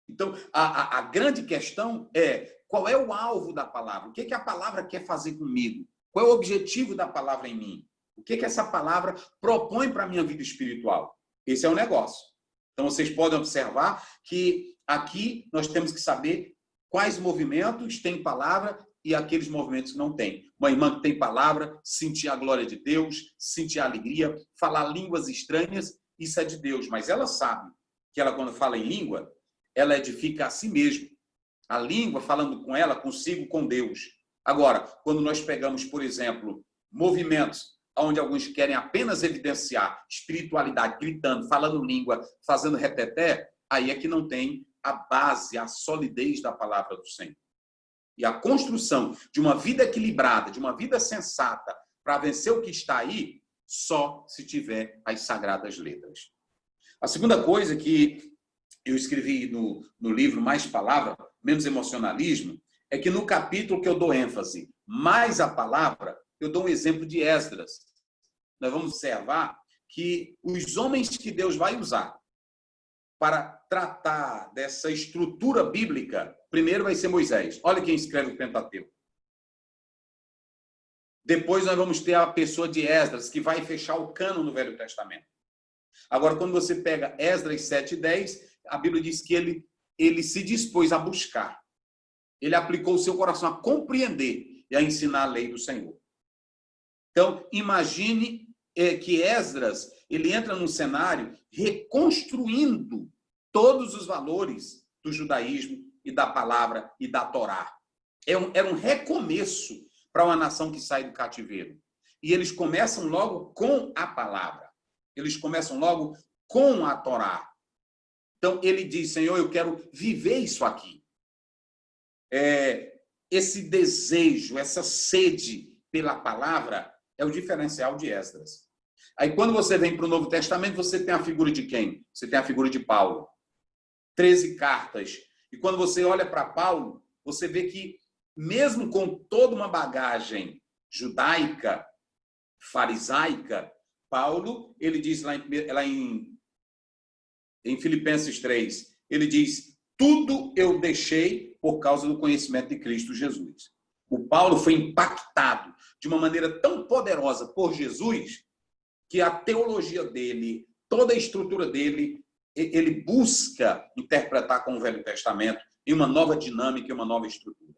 Então, a grande questão é, qual é o alvo da palavra? O que a palavra quer fazer comigo? Qual é o objetivo da palavra em mim? O que essa palavra propõe para a minha vida espiritual? Esse é o negócio. Então, vocês podem observar que aqui nós temos que saber quais movimentos têm palavra e aqueles movimentos que não têm. Uma irmã que tem palavra, sentir a glória de Deus, sentir a alegria, falar línguas estranhas, isso é de Deus. Mas ela sabe que ela, quando fala em língua, ela edifica a si mesma. A língua, falando com ela, consigo com Deus. Agora, quando nós pegamos, por exemplo, movimentos onde alguns querem apenas evidenciar espiritualidade, gritando, falando língua, fazendo reteté, aí é que não tem a base, a solidez da palavra do Senhor. E a construção de uma vida equilibrada, de uma vida sensata, para vencer o que está aí, só se tiver as sagradas letras. A segunda coisa que eu escrevi no livro Mais Palavra, Menos Emocionalismo, é que no capítulo que eu dou ênfase, mais a palavra, eu dou um exemplo de Esdras. Nós vamos observar que os homens que Deus vai usar para tratar dessa estrutura bíblica, primeiro vai ser Moisés. Olha quem escreve o Pentateuco. Depois nós vamos ter a pessoa de Esdras, que vai fechar o cânon no Velho Testamento. Agora, quando você pega Esdras 7:10, a Bíblia diz que ele se dispôs a buscar. Ele aplicou o seu coração a compreender e a ensinar a lei do Senhor. Então, imagine que Esdras, ele entra num cenário reconstruindo todos os valores do judaísmo e da palavra e da Torá. Era um recomeço para uma nação que sai do cativeiro. E eles começam logo com a palavra. Eles começam logo com a Torá. Então, ele diz, Senhor, eu quero viver isso aqui. Esse desejo, essa sede pela palavra é o diferencial de Esdras. Aí, quando você vem para o Novo Testamento, você tem a figura de quem? Você tem a figura de Paulo. 13 cartas. E quando você olha para Paulo, você vê que, mesmo com toda uma bagagem judaica, farisaica, Paulo, ele diz lá em Filipenses 3, ele diz, tudo eu deixei por causa do conhecimento de Cristo Jesus. O Paulo foi impactado de uma maneira tão poderosa por Jesus, que a teologia dele, toda a estrutura dele, ele busca interpretar com o Velho Testamento em uma nova dinâmica, em uma nova estrutura.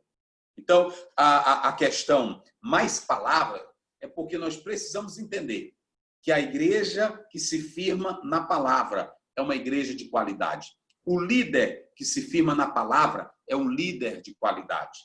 Então, a questão mais palavra é porque nós precisamos entender que a igreja que se firma na palavra é uma igreja de qualidade. O líder que se firma na palavra é um líder de qualidade.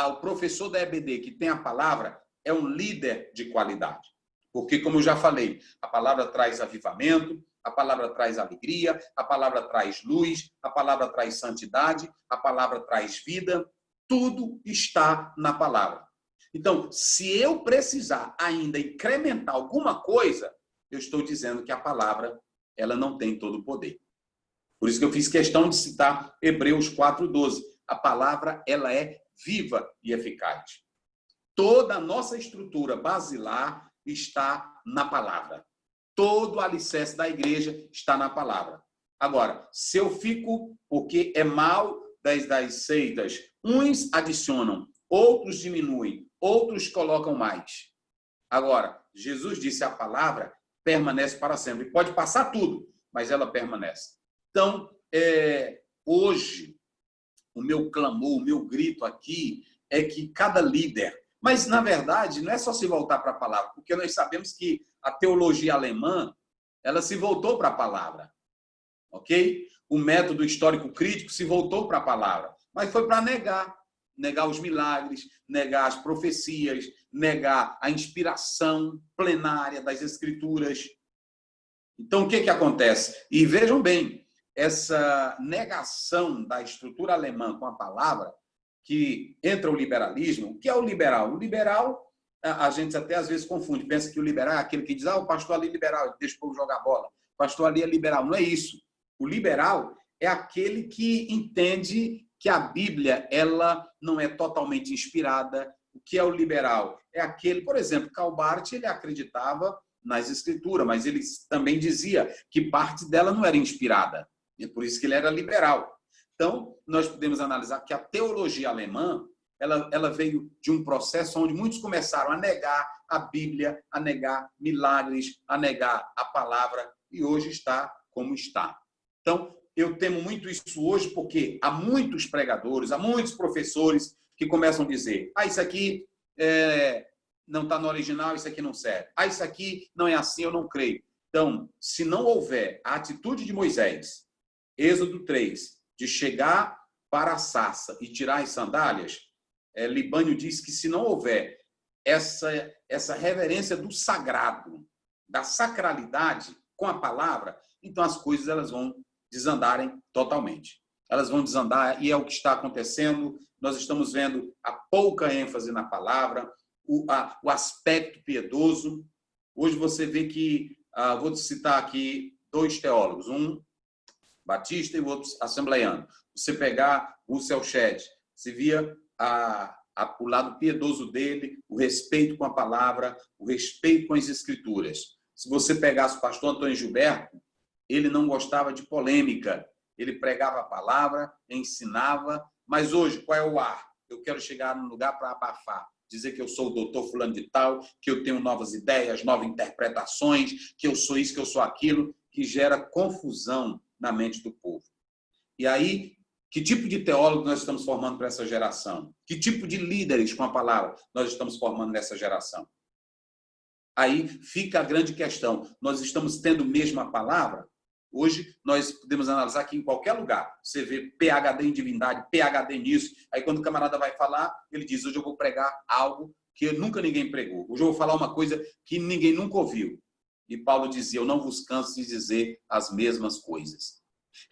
O professor da EBD que tem a palavra é um líder de qualidade. Porque, como eu já falei, a palavra traz avivamento, a palavra traz alegria, a palavra traz luz, a palavra traz santidade, a palavra traz vida. Tudo está na palavra. Então, se eu precisar ainda incrementar alguma coisa, eu estou dizendo que a palavra ela não tem todo o poder. Por isso que eu fiz questão de citar Hebreus 4:12. A palavra ela é viva e eficaz. Toda a nossa estrutura basilar está na palavra. Todo o alicerce da igreja está na palavra. Agora, se eu fico, porque é mal das seitas, uns adicionam, outros diminuem, outros colocam mais. Agora, Jesus disse a palavra permanece para sempre. Pode passar tudo, mas ela permanece. Então, hoje, o meu clamor, o meu grito aqui é que cada líder... Mas, na verdade, não é só se voltar para a palavra, porque nós sabemos que a teologia alemã, ela se voltou para a palavra, ok? O método histórico crítico se voltou para a palavra, mas foi para negar os milagres, negar as profecias, negar a inspiração plenária das escrituras. Então, o que acontece? E vejam bem, essa negação da estrutura alemã com a palavra, que entra o liberalismo. O que é o liberal? O liberal, a gente até às vezes confunde, pensa que o liberal é aquele que diz, o pastor ali é liberal, deixa o povo jogar bola. O pastor ali é liberal. Não é isso. O liberal é aquele que entende que a Bíblia ela não é totalmente inspirada. O que é o liberal? É aquele, por exemplo, Karl Barth, ele acreditava nas escrituras, mas ele também dizia que parte dela não era inspirada. E é por isso que ele era liberal. Então, nós podemos analisar que a teologia alemã, ela veio de um processo onde muitos começaram a negar a Bíblia, a negar milagres, a negar a palavra, e hoje está como está. Então, eu temo muito isso hoje, porque há muitos pregadores, há muitos professores que começam a dizer, isso aqui não está no original, isso aqui não serve. Isso aqui não é assim, eu não creio. Então, se não houver a atitude de Moisés, Êxodo 3, de chegar para a sarça e tirar as sandálias, Libânio diz que se não houver essa reverência do sagrado, da sacralidade com a palavra, então as coisas elas vão desandarem totalmente. Elas vão desandar e é o que está acontecendo. Nós estamos vendo a pouca ênfase na palavra, o aspecto piedoso. Hoje você vê que, vou citar aqui 2 teólogos, um batista e o outro assembleiano. Você pegar o Selched, você via o lado piedoso dele, o respeito com a palavra, o respeito com as escrituras. Se você pegasse o pastor Antônio Gilberto, ele não gostava de polêmica. Ele pregava a palavra, ensinava, mas hoje, qual é o ar? Eu quero chegar num lugar para abafar, dizer que eu sou o doutor fulano de tal, que eu tenho novas ideias, novas interpretações, que eu sou isso, que eu sou aquilo, que gera confusão na mente do povo. E aí, que tipo de teólogo nós estamos formando para essa geração? Que tipo de líderes com a palavra nós estamos formando nessa geração? Aí fica a grande questão. Nós estamos tendo mesmo a palavra? Hoje, nós podemos analisar aqui em qualquer lugar. Você vê PhD em divindade, PhD nisso. Aí, quando o camarada vai falar, ele diz, hoje eu vou pregar algo que nunca ninguém pregou. Hoje eu vou falar uma coisa que ninguém nunca ouviu. E Paulo dizia, eu não vos canso de dizer as mesmas coisas.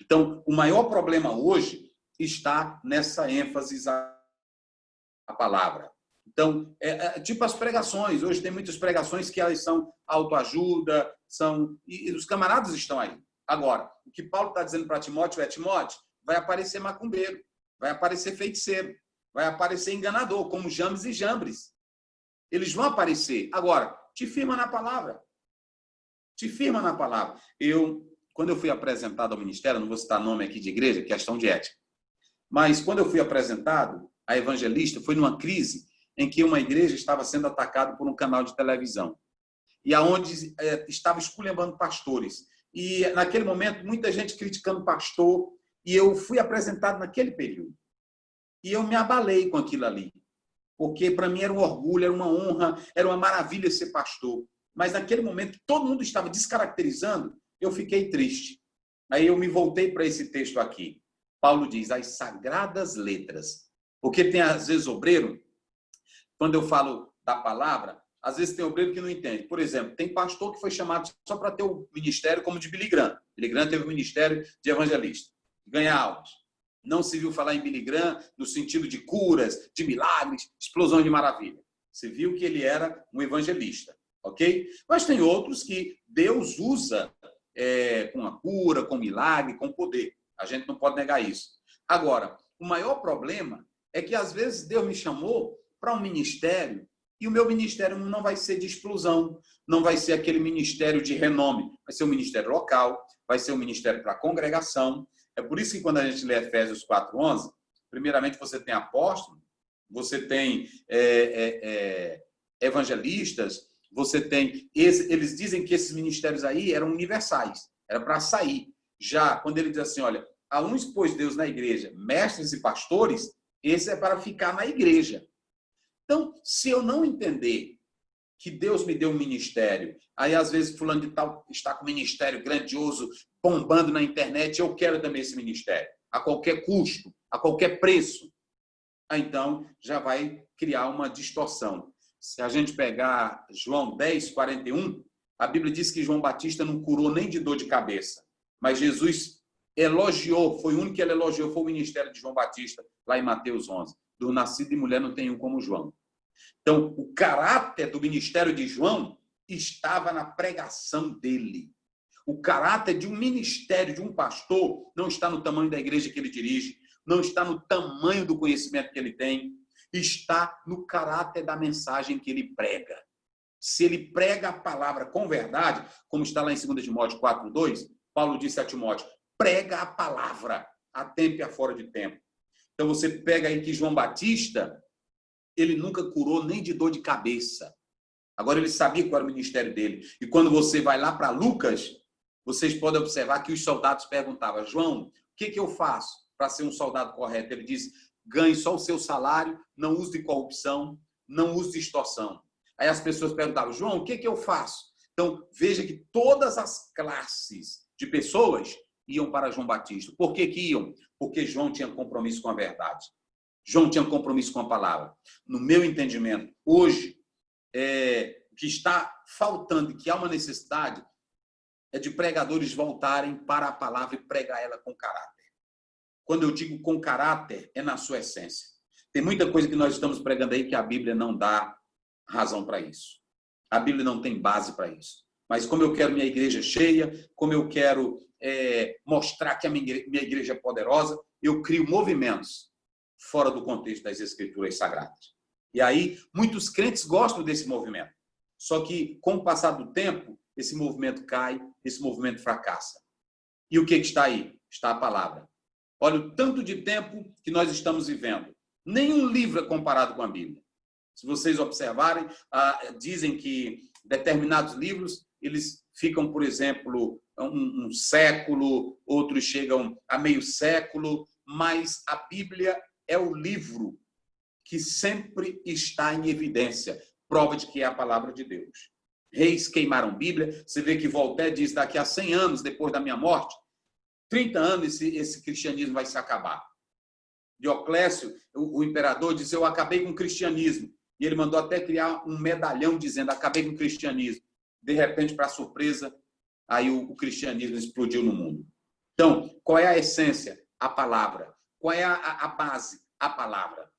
Então, o maior problema hoje está nessa ênfase à palavra. Então, tipo as pregações. Hoje tem muitas pregações que elas são autoajuda, e os camaradas estão aí. Agora, o que Paulo está dizendo para Timóteo é: Timóteo, vai aparecer macumbeiro, vai aparecer feiticeiro, vai aparecer enganador, como James e Jambres. Eles vão aparecer. Agora, te firma na palavra. Te firma na palavra. Quando eu fui apresentado ao ministério, não vou citar nome aqui de igreja, questão de ética, mas quando eu fui apresentado a evangelista, foi numa crise em que uma igreja estava sendo atacada por um canal de televisão, e aonde estava esculhambando pastores. E naquele momento, muita gente criticando o pastor, e eu fui apresentado naquele período. E eu me abalei com aquilo ali, porque para mim era um orgulho, era uma honra, era uma maravilha ser pastor. Mas naquele momento, todo mundo estava descaracterizando, eu fiquei triste. Aí eu me voltei para esse texto aqui. Paulo diz, as sagradas letras. Porque tem, às vezes, obreiro, quando eu falo da palavra, às vezes tem obreiro que não entende. Por exemplo, tem pastor que foi chamado só para ter o ministério como de Billy Graham. Billy Graham teve o ministério de evangelista, ganhar almas. Não se viu falar em Billy Graham no sentido de curas, de milagres, explosão de maravilha. Se viu que ele era um evangelista, ok? Mas tem outros que Deus usa com a cura, com milagre, com poder. A gente não pode negar isso. Agora, o maior problema é que às vezes Deus me chamou para um ministério e o meu ministério não vai ser de explosão, não vai ser aquele ministério de renome, vai ser um ministério local, vai ser um ministério para a congregação. É por isso que quando a gente lê Efésios 4:11, primeiramente você tem apóstolo, você tem evangelistas, você tem... Eles dizem que esses ministérios aí eram universais, era para sair. Já quando ele diz assim, olha, a uns pôs Deus na igreja, mestres e pastores, esse é para ficar na igreja. Então, se eu não entender que Deus me deu um ministério, aí às vezes fulano de tal está com um ministério grandioso, bombando na internet, eu quero também esse ministério, a qualquer custo, a qualquer preço. Aí, então, já vai criar uma distorção. Se a gente pegar João 10:41, a Bíblia diz que João Batista não curou nem de dor de cabeça, mas Jesus elogiou, foi o único que ele elogiou, foi o ministério de João Batista, lá em Mateus 11. Do nascido de mulher não tem um como João. Então, o caráter do ministério de João estava na pregação dele. O caráter de um ministério, de um pastor, não está no tamanho da igreja que ele dirige, não está no tamanho do conhecimento que ele tem, está no caráter da mensagem que ele prega. Se ele prega a palavra com verdade, como está lá em 2 Timóteo 4:2, Paulo disse a Timóteo, prega a palavra, a tempo e a fora de tempo. Então você pega aí que João Batista, ele nunca curou nem de dor de cabeça. Agora ele sabia qual era o ministério dele. E quando você vai lá para Lucas, vocês podem observar que os soldados perguntavam, João, o que eu faço para ser um soldado correto? Ele diz, ganhe só o seu salário, não use de corrupção, não use de extorsão. Aí as pessoas perguntavam, João, o que eu faço? Então, veja que todas as classes de pessoas iam para João Batista. Por que iam? Porque João tinha compromisso com a verdade. João tinha compromisso com a palavra. No meu entendimento, hoje, o que está faltando e que há uma necessidade é de pregadores voltarem para a palavra e pregar ela com caráter. Quando eu digo com caráter, é na sua essência. Tem muita coisa que nós estamos pregando aí que a Bíblia não dá razão para isso. A Bíblia não tem base para isso. Mas como eu quero minha igreja cheia, como eu quero mostrar que a minha igreja é poderosa, eu crio movimentos fora do contexto das Escrituras Sagradas. E aí, muitos crentes gostam desse movimento. Só que, com o passar do tempo, esse movimento cai, esse movimento fracassa. E o que está aí? Está a palavra. Olha o tanto de tempo que nós estamos vivendo. Nenhum livro é comparado com a Bíblia. Se vocês observarem, dizem que determinados livros, eles ficam, por exemplo, um século, outros chegam a meio século, mas a Bíblia é o livro que sempre está em evidência, prova de que é a palavra de Deus. Reis queimaram Bíblia, você vê que Voltaire diz, daqui a 100 anos, depois da minha morte, 30 anos esse cristianismo vai se acabar. Dioclésio, o imperador, disse, eu acabei com o cristianismo. E ele mandou até criar um medalhão dizendo, acabei com o cristianismo. De repente, para surpresa, aí o cristianismo explodiu no mundo. Então, qual é a essência? A palavra. Qual é a base? A palavra.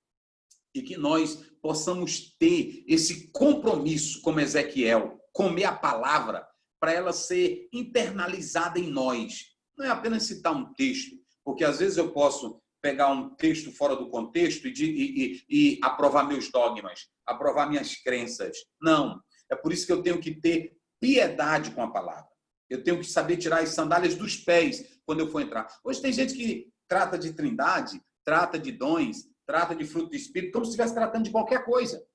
E que nós possamos ter esse compromisso, como Ezequiel, comer a palavra, para ela ser internalizada em nós. Não é apenas citar um texto, porque às vezes eu posso pegar um texto fora do contexto e aprovar meus dogmas, aprovar minhas crenças. Não. É por isso que eu tenho que ter piedade com a palavra. Eu tenho que saber tirar as sandálias dos pés quando eu for entrar. Hoje tem gente que trata de trindade, trata de dons, trata de fruto do Espírito, como se estivesse tratando de qualquer coisa.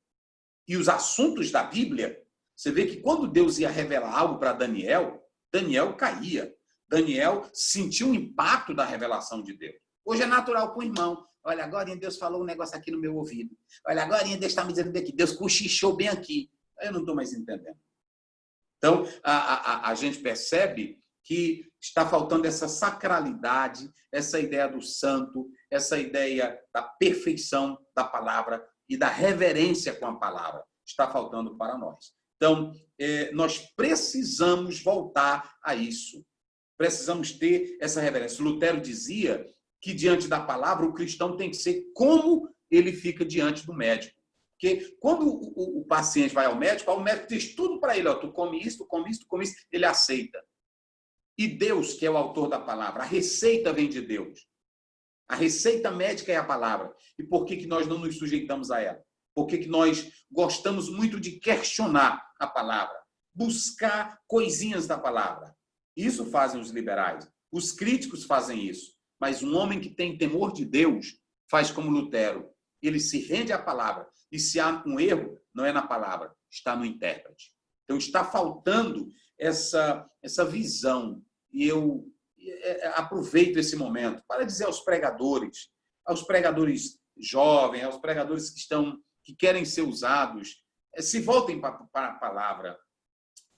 E os assuntos da Bíblia, você vê que quando Deus ia revelar algo para Daniel, Daniel caía. Daniel sentiu o impacto da revelação de Deus. Hoje é natural para o irmão. Olha, agora Deus falou um negócio aqui no meu ouvido. Olha, agora Deus está me dizendo aqui. Deus cochichou bem aqui. Eu não estou mais entendendo. Então, a gente percebe que está faltando essa sacralidade, essa ideia do santo, essa ideia da perfeição da palavra e da reverência com a palavra. Está faltando para nós. Então, nós precisamos voltar a isso. Precisamos ter essa reverência. Lutero dizia que diante da palavra o cristão tem que ser como ele fica diante do médico. Porque quando o paciente vai ao médico diz tudo para ele, ó, tu come isso, tu come isso, tu come isso, ele aceita. E Deus, que é o autor da palavra, a receita vem de Deus. A receita médica é a palavra. E por que nós não nos sujeitamos a ela? Por que nós gostamos muito de questionar a palavra? Buscar coisinhas da palavra. Isso fazem os liberais. Os críticos fazem isso. Mas um homem que tem temor de Deus faz como Lutero. Ele se rende à palavra. E se há um erro, não é na palavra, está no intérprete. Então está faltando essa visão. E eu aproveito esse momento para dizer aos pregadores jovens, aos pregadores que querem ser usados, se voltem para a palavra,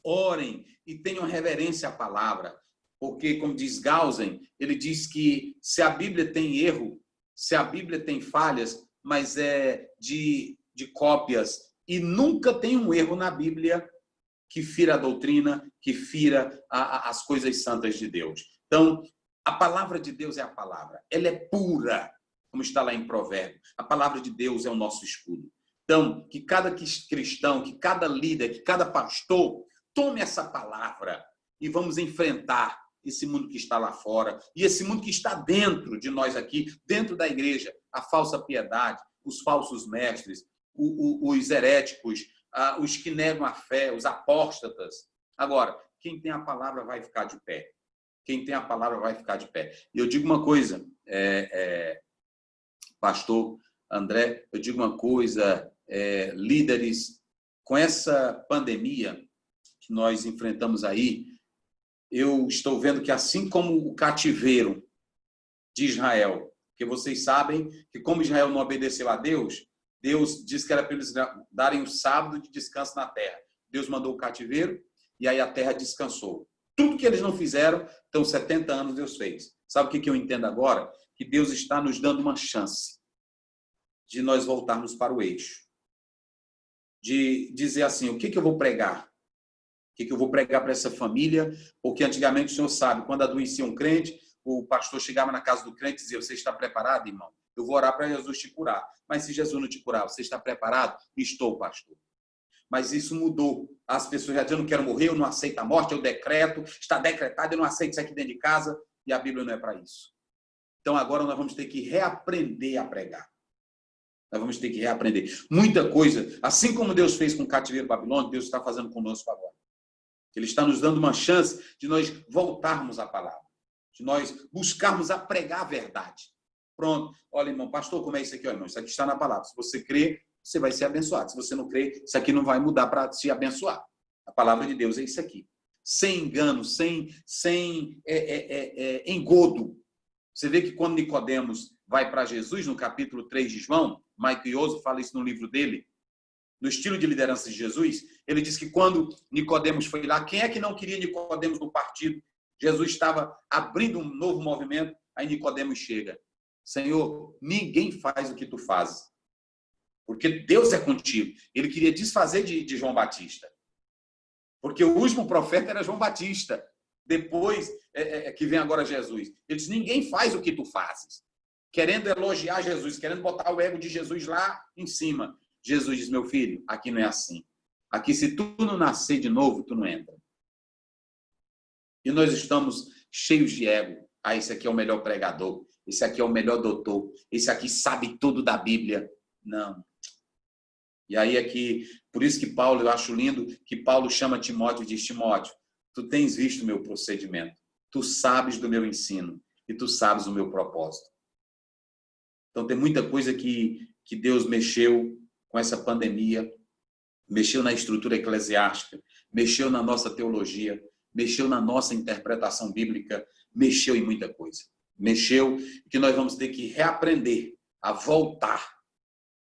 orem e tenham reverência à palavra. Porque, como diz Gausen, ele diz que se a Bíblia tem erro, se a Bíblia tem falhas, mas é de cópias, e nunca tem um erro na Bíblia que fira a doutrina, que fira as coisas santas de Deus. Então, a palavra de Deus é a palavra. Ela é pura, como está lá em Provérbios. A palavra de Deus é o nosso escudo. Então, que cada cristão, que cada líder, que cada pastor tome essa palavra e vamos enfrentar esse mundo que está lá fora e esse mundo que está dentro de nós aqui, dentro da igreja, a falsa piedade, os falsos mestres, os heréticos, os que negam a fé, os apóstatas. Agora, quem tem a palavra vai ficar de pé. Quem tem a palavra vai ficar de pé. E eu digo uma coisa, pastor André, eu digo uma coisa, líderes, com essa pandemia que nós enfrentamos aí, eu estou vendo que assim como o cativeiro de Israel, que vocês sabem que como Israel não obedeceu a Deus, Deus disse que era para eles darem o sábado de descanso na terra. Deus mandou o cativeiro e aí a terra descansou. Tudo que eles não fizeram, então 70 anos Deus fez. Sabe o que eu entendo agora? Que Deus está nos dando uma chance de nós voltarmos para o eixo. De dizer assim, o que eu vou pregar? O que eu vou pregar para essa família? Porque antigamente o senhor sabe, quando adoecia um crente, o pastor chegava na casa do crente e dizia, você está preparado, irmão? Eu vou orar para Jesus te curar. Mas se Jesus não te curar, você está preparado? Estou, pastor. Mas isso mudou. As pessoas já dizem, eu não quero morrer, eu não aceito a morte, eu decreto, está decretado, eu não aceito isso aqui dentro de casa. E a Bíblia não é para isso. Então agora nós vamos ter que reaprender a pregar. Nós vamos ter que reaprender. Muita coisa, assim como Deus fez com o cativeiro babilônico, Deus está fazendo conosco agora. Ele está nos dando uma chance de nós voltarmos à palavra. De nós buscarmos a pregar a verdade. Pronto. Olha, irmão, pastor, como é isso aqui? Olha, irmão, isso aqui está na palavra. Se você crê, você vai ser abençoado. Se você não crê, isso aqui não vai mudar para te abençoar. A palavra de Deus é isso aqui. Sem engano, sem engodo. Você vê que quando Nicodemos vai para Jesus, no capítulo 3 de João, Mike Ioso fala isso no livro dele, no estilo de liderança de Jesus, ele diz que quando Nicodemos foi lá, quem é que não queria Nicodemos no partido? Jesus estava abrindo um novo movimento, aí Nicodemos chega. Senhor, ninguém faz o que tu fazes, porque Deus é contigo. Ele queria desfazer de João Batista, porque o último profeta era João Batista, depois que vem agora Jesus. Ele diz, ninguém faz o que tu fazes, querendo elogiar Jesus, querendo botar o ego de Jesus lá em cima. Jesus diz, meu filho, aqui não é assim. Aqui, se tu não nascer de novo, tu não entra. E nós estamos cheios de ego. Ah, esse aqui é o melhor pregador. Esse aqui é o melhor doutor. Esse aqui sabe tudo da Bíblia. Não. E aí é que, por isso que Paulo, eu acho lindo, que Paulo chama Timóteo e diz, Timóteo, tu tens visto o meu procedimento. Tu sabes do meu ensino. E tu sabes o meu propósito. Então tem muita coisa que Deus mexeu com essa pandemia, mexeu na estrutura eclesiástica, mexeu na nossa teologia, mexeu na nossa interpretação bíblica, mexeu em muita coisa. Mexeu que nós vamos ter que reaprender a voltar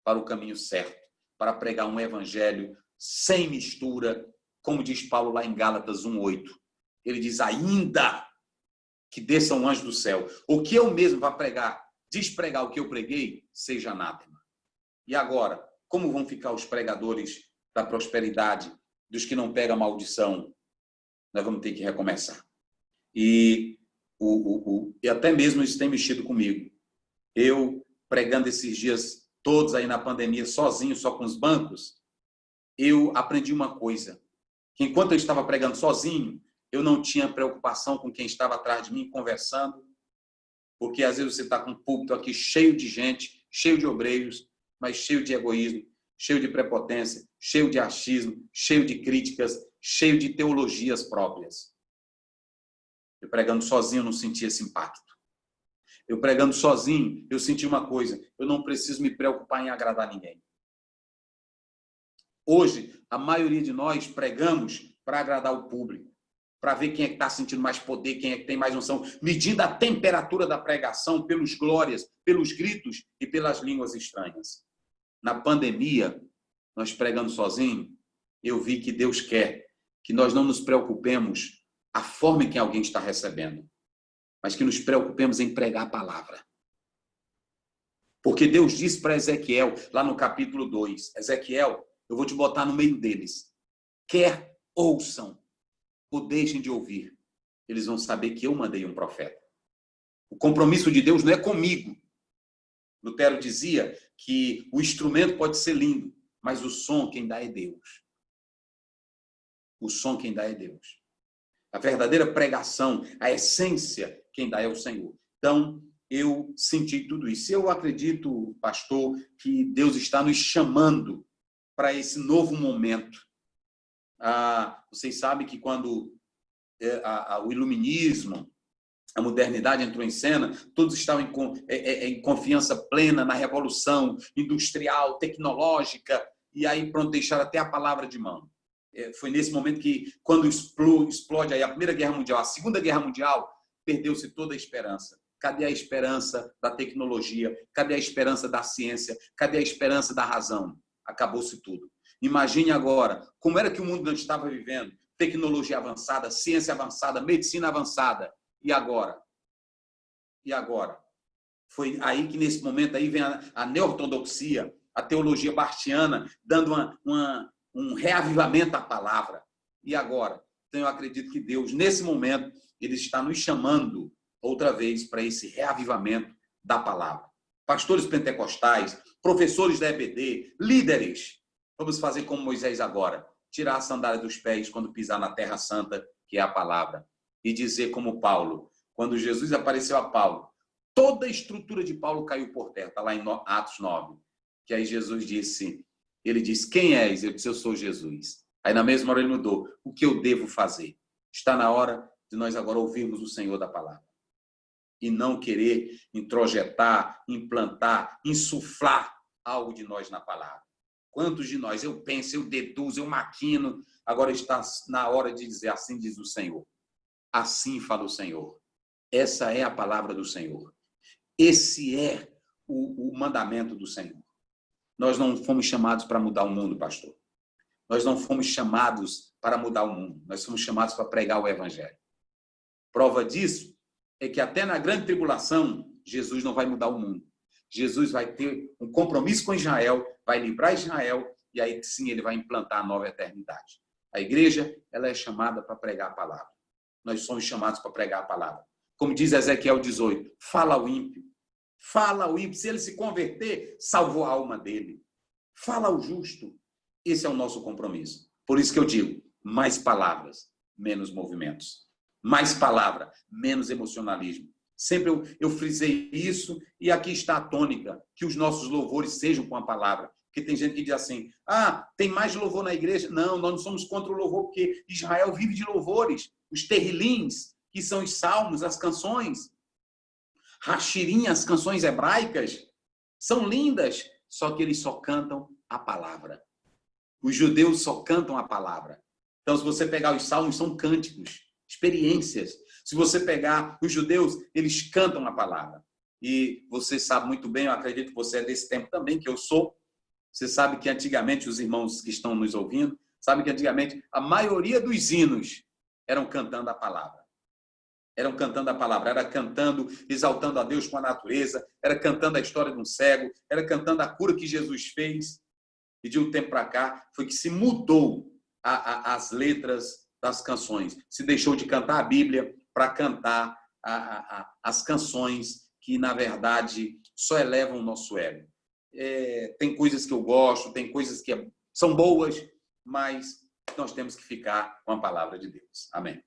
para o caminho certo, para pregar um evangelho sem mistura, como diz Paulo lá em Gálatas 1:8. Ele diz, ainda que desça um anjo do céu, o que eu mesmo vá pregar, despregar o que eu preguei, seja anátema. E agora, como vão ficar os pregadores da prosperidade, dos que não pegam a maldição? Nós vamos ter que recomeçar. E até mesmo isso tem mexido comigo. Eu, pregando esses dias todos aí na pandemia, sozinho, só com os bancos, eu aprendi uma coisa, que enquanto eu estava pregando sozinho, eu não tinha preocupação com quem estava atrás de mim, conversando, porque às vezes você está com um púlpito aqui cheio de gente, cheio de obreiros, mas cheio de egoísmo, cheio de prepotência, cheio de achismo, cheio de críticas, cheio de teologias próprias. Eu pregando sozinho, eu não senti esse impacto. Eu pregando sozinho, eu senti uma coisa, eu não preciso me preocupar em agradar ninguém. Hoje, a maioria de nós pregamos para agradar o público, para ver quem é que está sentindo mais poder, quem é que tem mais unção, medindo a temperatura da pregação pelos glórias, pelos gritos e pelas línguas estranhas. Na pandemia, nós pregando sozinho, eu vi que Deus quer que nós não nos preocupemos a forma em que alguém está recebendo, mas que nos preocupemos em pregar a palavra. Porque Deus disse para Ezequiel, lá no capítulo 2, Ezequiel, eu vou te botar no meio deles. Quer ouçam ou deixem de ouvir, eles vão saber que eu mandei um profeta. O compromisso de Deus não é comigo. Lutero dizia que o instrumento pode ser lindo, mas o som quem dá é Deus. O som quem dá é Deus. A verdadeira pregação, a essência, quem dá é o Senhor. Então, eu senti tudo isso. Eu acredito, pastor, que Deus está nos chamando para esse novo momento. Vocês sabem que quando o iluminismo, a modernidade entrou em cena, todos estavam em confiança plena na revolução industrial, tecnológica, e aí pronto, deixaram até a palavra de mão. Foi nesse momento que, quando explode aí a Primeira Guerra Mundial, a Segunda Guerra Mundial, perdeu-se toda a esperança. Cadê a esperança da tecnologia? Cadê a esperança da ciência? Cadê a esperança da razão? Acabou-se tudo. Imagine agora, como era que o mundo não estava vivendo? Tecnologia avançada, ciência avançada, medicina avançada. E agora? E agora? Foi aí que, nesse momento, aí vem a neo-ortodoxia, a teologia bartiana, dando um reavivamento à palavra. E agora? Então, eu acredito que Deus, nesse momento, Ele está nos chamando outra vez para esse reavivamento da palavra. Pastores pentecostais, professores da EBD, líderes, vamos fazer como Moisés agora, tirar a sandália dos pés quando pisar na terra santa, que é a palavra, e dizer como Paulo, quando Jesus apareceu a Paulo, toda a estrutura de Paulo caiu por terra, está lá em Atos 9, que aí Jesus disse, ele disse, quem és? Eu disse, eu sou Jesus. Aí na mesma hora ele mudou, o que eu devo fazer? Está na hora de nós agora ouvirmos o Senhor da palavra. E não querer introjetar, implantar, insuflar algo de nós na palavra. Quantos de nós, eu penso, eu deduzo, eu maquino, agora está na hora de dizer, assim diz o Senhor. Assim fala o Senhor. Essa é a palavra do Senhor. Esse é o mandamento do Senhor. Nós não fomos chamados para mudar o mundo, pastor. Nós não fomos chamados para mudar o mundo. Nós fomos chamados para pregar o evangelho. Prova disso é que até na grande tribulação, Jesus não vai mudar o mundo. Jesus vai ter um compromisso com Israel, vai livrar Israel, e aí sim ele vai implantar a nova eternidade. A igreja, ela é chamada para pregar a palavra. Nós somos chamados para pregar a palavra. Como diz Ezequiel 18, fala ao ímpio. Fala ao ímpio. Se ele se converter, salvou a alma dele. Fala ao justo. Esse é o nosso compromisso. Por isso que eu digo, mais palavras, menos movimentos. Mais palavra, menos emocionalismo. Sempre eu frisei isso e aqui está a tônica, que os nossos louvores sejam com a palavra. Porque tem gente que diz assim, tem mais louvor na igreja. Não, nós não somos contra o louvor, porque Israel vive de louvores. Os terrilins, que são os salmos, as canções. Hashirim, as canções hebraicas, são lindas, só que eles só cantam a palavra. Os judeus só cantam a palavra. Então, se você pegar os salmos, são cânticos, experiências. Se você pegar os judeus, eles cantam a palavra. E você sabe muito bem, eu acredito que você é desse tempo também, que eu sou. Você sabe que antigamente, os irmãos que estão nos ouvindo, sabem que antigamente a maioria dos hinos eram cantando a palavra. Eram cantando a palavra, era cantando, exaltando a Deus com a natureza, era cantando a história de um cego, era cantando a cura que Jesus fez. E de um tempo para cá, foi que se mudou as letras das canções. Se deixou de cantar a Bíblia para cantar as canções que, na verdade, só elevam o nosso ego. Tem coisas que eu gosto, tem coisas que são boas, mas nós temos que ficar com a palavra de Deus. Amém.